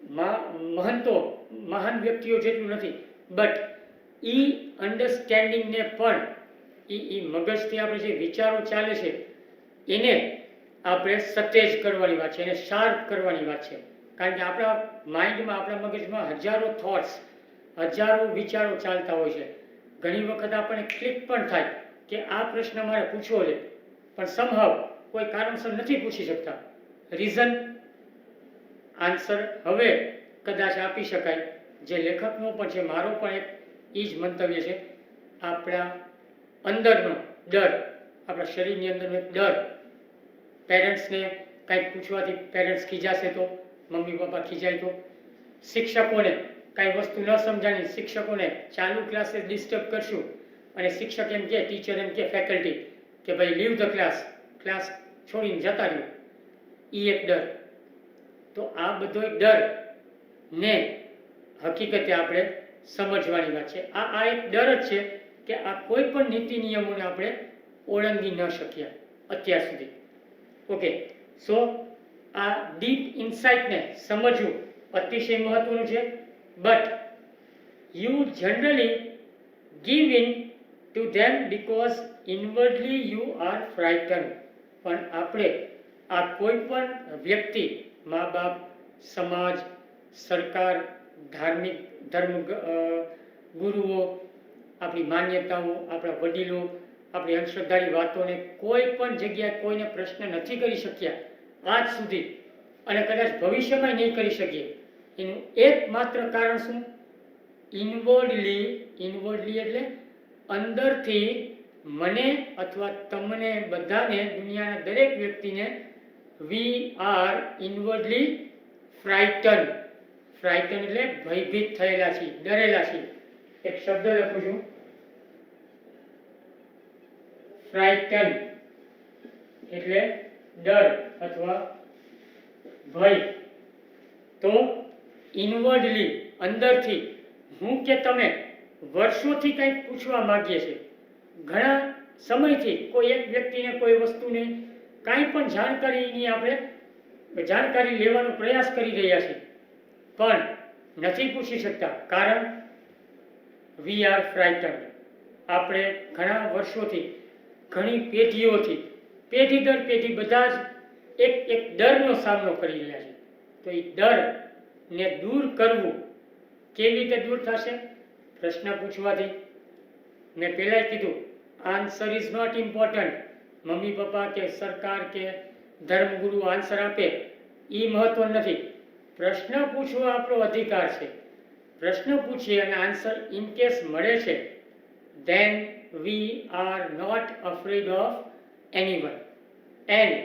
મહંતો મહાન વ્યક્તિઓ જેટલું નથી, બટ એ અન્ડરસ્ટેન્ડિંગને પણ એ મગજથી આપણે જે વિચારો ચાલે છે એને આપણે સતેજ કરવાની વાત છે, એને શાર્પ કરવાની વાત છે. કારણ કે આપણા માઇન્ડમાં, આપણા મગજમાં હજારો થોટ્સ, હજારો વિચારો ચાલતા હોય છે. ઘણી વખત આપણને ક્લિક પણ થાય કે આ પ્રશ્ન મારે પૂછવો છે, પણ સમહાવ કોઈ કારણસર નથી પૂછી શકતા. રીઝન, આન્સર હવે કદાચ આપી શકાય, જે લેખકનો પણ છે, મારો પણ એક એ જ મંતવ્ય છે. આપણા અંદરનો ડર, આપણા શરીરની અંદરનો એક ડર. પેરેન્ટ્સને કંઈક પૂછવાથી પેરેન્ટ્સ ખીજાશે તો, મમ્મી પપ્પા ખીજાય તો, શિક્ષકોને કાંઈ વસ્તુ ન સમજાણી, શિક્ષકોને ચાલુ ક્લાસે ડિસ્ટર્બ કરશું અને શિક્ષક એમ કે, ટીચર એમ કે, ફેકલ્ટી કે ભાઈ લીવ ધ ક્લાસ, ક્લાસ છોડીને જતા રહ્યો, એ એક ડર. તો આ બધો ડર ને હકીકતે આપણે સમજવાની વાત છે. આ એક ડર જ છે કે આ કોઈ પણ નીતિ નિયમોને આપણે ઓળંગી ન શક્યા અત્યાર સુધી. ઓકે, સો આ ડીપ ઇનસાઇટને સમજવું અતિશય મહત્વનું છે. But you generally give in to them because inwardly you are frightened. પણ આપણે આ કોઈ પણ વ્યક્તિ, મા બાપ, સમાજ, સરકાર, ધાર્મિક ધર્મ ગુરુઓ, આપણી માન્યતાઓ, આપણા વડીલો, આપણી અંધશ્રદ્ધાની વાતોને કોઈ પણ જગ્યાએ કોઈને પ્રશ્ન નથી કરી શક્યા આજ સુધી, અને કદાચ ભવિષ્યમાં નહીં કરી શકીએ. એનું એકમાત્ર કારણ શું? ઇનવર્ડલી. ઇનવર્ડલી એટલે અંદરથી મને અથવા તમને બધાને, દુનિયાના દરેક વ્યક્તિને વી આર ઇનવર્ડલી ફ્રાઇટન. ફ્રાઇટન એટલે ભયભીત થયેલા છીએ, ડરેલા છીએ. એક શબ્દ લખું છું, ફ્રાઇટન એટલે ડર અથવા ભય. તો ઇનવર્ડલી અંદરથી હું કે તમે વર્ષોથી કંઈક પૂછવા માંગીએ છીએ, ઘણા સમયથી કોઈ એક વ્યક્તિને કોઈ વસ્તુને કાંઈ પણ જાણકારીની આપણે જાણકારી લેવાનો પ્રયાસ કરી રહ્યા છીએ, પણ નથી પૂછી શકતા. કારણ વી આર ફ્રાઇટન. આપણે ઘણા વર્ષોથી, ઘણી પેઢીઓથી, પેઢી દર પેઢી બધા જ એક એક ડરનો સામનો કરી રહ્યા છે. તો એ ડરને દૂર કરવું કેવી રીતે દૂર થશે? પ્રશ્ન પૂછવાથી. મેં પહેલાં કીધું, answer is not important. Mummy papa કે સરકાર કે ધર્મગુરુ આન્સર આપે એ મહત્વ નથી. પ્રશ્ન પૂછવો આપણો અધિકાર છે. પ્રશ્ન પૂછીએ અને આન્સર ઇન કેસ મળે છે, then we are not afraid of anyone. And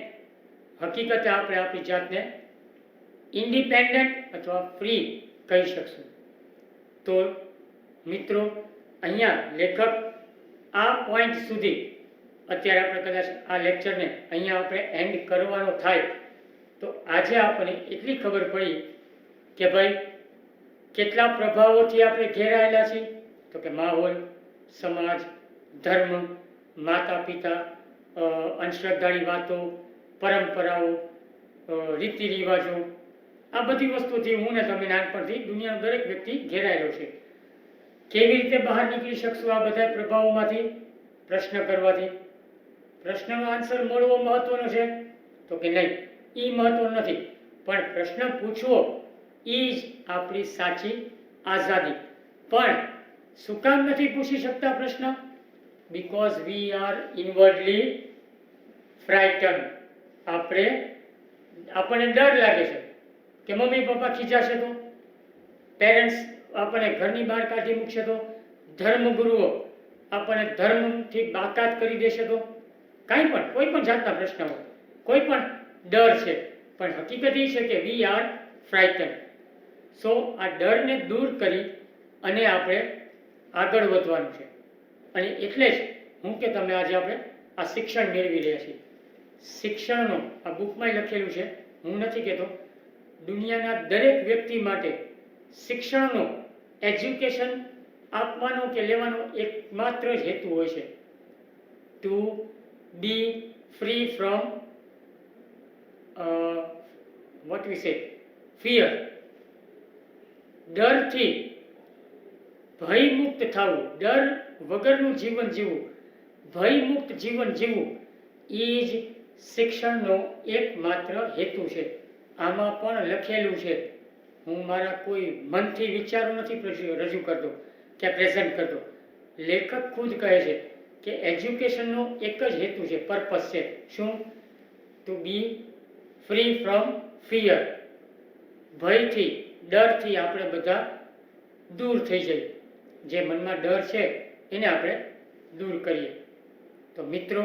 હકીકતે આપણે આપણી જાતને ઇન્ડિપેન્ડન્ટ અથવા ફ્રી કહી શકશું. તો મિત્રો, અહીંયા લેખક આ પોઈન્ટ સુધી, અત્યારે આપણે કદાચ આ લેક્ચરને અહીંયા આપણે એન્ડ કરવાનો થાય, તો આજે આપણને એટલી ખબર પડી કે ભાઈ કેટલા પ્રભાવોથી આપણે ઘેરાયેલા છીએ. તો કે માહોલ, સમાજ, ધર્મ, માતા પિતા, અંધશ્રદ્ધાની વાતો, પરંપરાઓ, રીતિ રિવાજો, આ બધી વસ્તુથી હું ને તમે નાનપણથી દુનિયાનો દરેક વ્યક્તિ ઘેરાયેલો છે. કેવી રીતે બહાર નીકળી શકશું આ બધા પ્રભાવોમાંથી? પ્રશ્ન કરવાથી. પ્રશ્નનો આન્સર મળવો મહત્વનો છે? તો કે નહીં, એ મહત્વ નથી. પણ પ્રશ્ન પૂછવો એ જ આપણી સાચી આઝાદી. પણ શું કામ નથી પૂછી શકતા પ્રશ્ન? Because we are inwardly frighten. આપણને ડર લાગે છે કે મમ્મી પપ્પા ખીજાશે તો, પેરેન્ટ્સ આપણને ઘરની બહાર કાઢી મૂકશે તો, ધર્મગુરુઓ આપણને ધર્મથી બાકાત કરી દેશે તો, કાંઈ પણ કોઈ પણ જાતના પ્રશ્ન હોય, કોઈ પણ ડર છે. પણ હકીકત એ છે કે વી આર ફ્રાઇટન. સો આ ડરને દૂર કરી અને આપણે આગળ વધવાનું છે. અને એટલે જ હું કે તમે આજે આપણે આ શિક્ષણ મેળવી રહ્યા છીએ. શિક્ષણનો આ બુકમાં લખેલું છે, હું નથી કહેતો, દુનિયાના દરેક વ્યક્તિ માટે શિક્ષણનો, એજ્યુકેશન આપવાનો કે લેવાનો એકમાત્ર જ હેતુ હોય છે, to be free from what we say fear. ડરથી ભયમુક્ત થવું, ડર વગરનું જીવન જીવવું, ભયમુક્ત જીવન જીવવું એ જ શિક્ષણનો એકમાત્ર હેતુ છે. આમાં પણ લખેલું છે, હું મારા કોઈ મનથી વિચારો નથી રજૂ કરતો કે પ્રેઝન્ટ કરતો. લેખક ખુદ કહે છે કે એજ્યુકેશનનો એક જ હેતુ છે, પર્પસ છે. શું? To be free from fear. ભયથી, ડરથી આપણે બધા દૂર થઈ જઈએ. જે મનમાં ડર છે એને આપણે દૂર કરીએ. તો મિત્રો,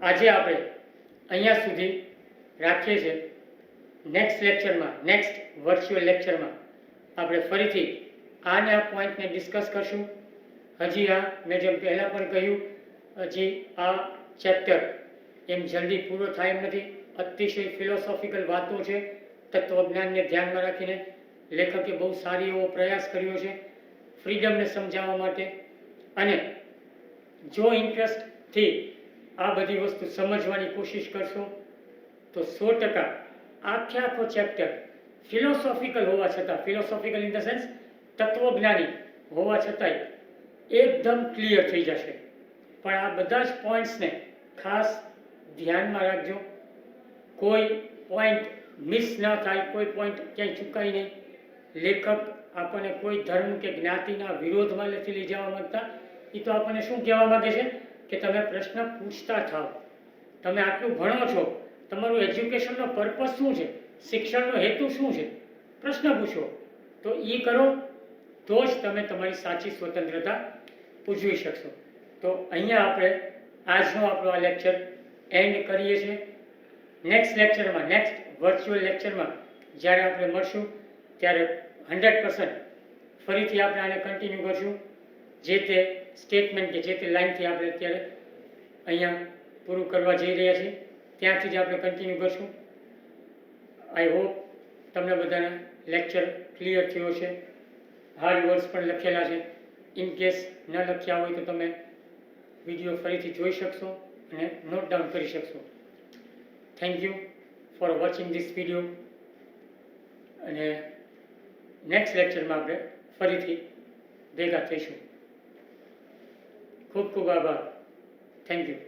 આજે આપણે અહીંયા સુધી રાખીએ છીએ. નેક્સ્ટ લેક્ચરમાં, નેક્સ્ટ વર્ચ્યુઅલ લેક્ચરમાં આપણે ફરીથી આને આ પોઈન્ટને ડિસ્કસ કરશું. હજી મેં જેમ પહેલાં પણ કહ્યું, હજી આ ચેપ્ટર એમ જલ્દી પૂરો થાય એમ નથી. અતિશય ફિલોસોફિકલ વાતો છે. તત્વજ્ઞાનને ધ્યાનમાં રાખીને લેખકે બહુ સારી એવો પ્રયાસ કર્યો છે ફ્રીડમને સમજાવવા માટે. અને જો ઇન્ટરેસ્ટથી આ બધી વસ્તુ સમજવાની કોશિશ કરશો તો 100% આખો ચેપ્ટર ફિલોસોફિકલ હોવા છતાં, ફિલોસોફિકલ ઇન ધ સેન્સ તત્વજ્ઞાની હોવા છતાંય એકદમ ક્લિયર થઈ જશે. પણ આ બધા જ પોઈન્ટ્સને ખાસ ધ્યાનમાં રાખજો. કોઈ પોઈન્ટ મિસ ના થાય, કોઈ પોઈન્ટ ક્યાંય ચૂકાય નહીં. લેખક આપણને કોઈ ધર્મ કે જ્ઞાતિના વિરોધમાં નથી લઈ જવા માંગતા. એ તો આપણને શું કહેવા માંગે છે કે તમે પ્રશ્ન પૂછતા થાઓ. તમે આટલું ભણો છો, તમારું એજ્યુકેશનનો પર્પસ શું છે, શિક્ષણનો હેતુ શું છે? પ્રશ્ન પૂછો. તો એ કરો તો જ તમે તમારી સાચી સ્વતંત્રતા પૂજવી શકશો. તો અહીંયા આપણે આજનો આપણો આ લેક્ચર એન્ડ કરીએ છીએ. નેક્સ્ટ લેક્ચરમાં, નેક્સ્ટ વર્ચ્યુઅલ લેક્ચરમાં જ્યારે આપણે મળશું ત્યારે 100% ફરીથી આપણે આને કન્ટિન્યુ કરશું. જે તે સ્ટેટમેન્ટ કે જે તે લાઇનથી આપણે અત્યારે અહીંયા પૂરું કરવા જઈ રહ્યા છીએ ત્યાંથી જ આપણે કન્ટિન્યુ કરશું. આઈ હોપ તમને બધાને લેક્ચર ક્લિયર થયો છે. હાર્ડ વર્ડ્સ પણ લખેલા છે. ઇન કેસ ન લખ્યા હોય તો તમે વિડીયો ફરીથી જોઈ શકશો અને નોટ ડાઉન કરી શકશો. Thank you for watching this video. અને નેક્સ્ટ લેક્ચરમાં આપણે ફરીથી ભેગા થઈશું. ખૂબ ખૂબ આભાર. Thank you.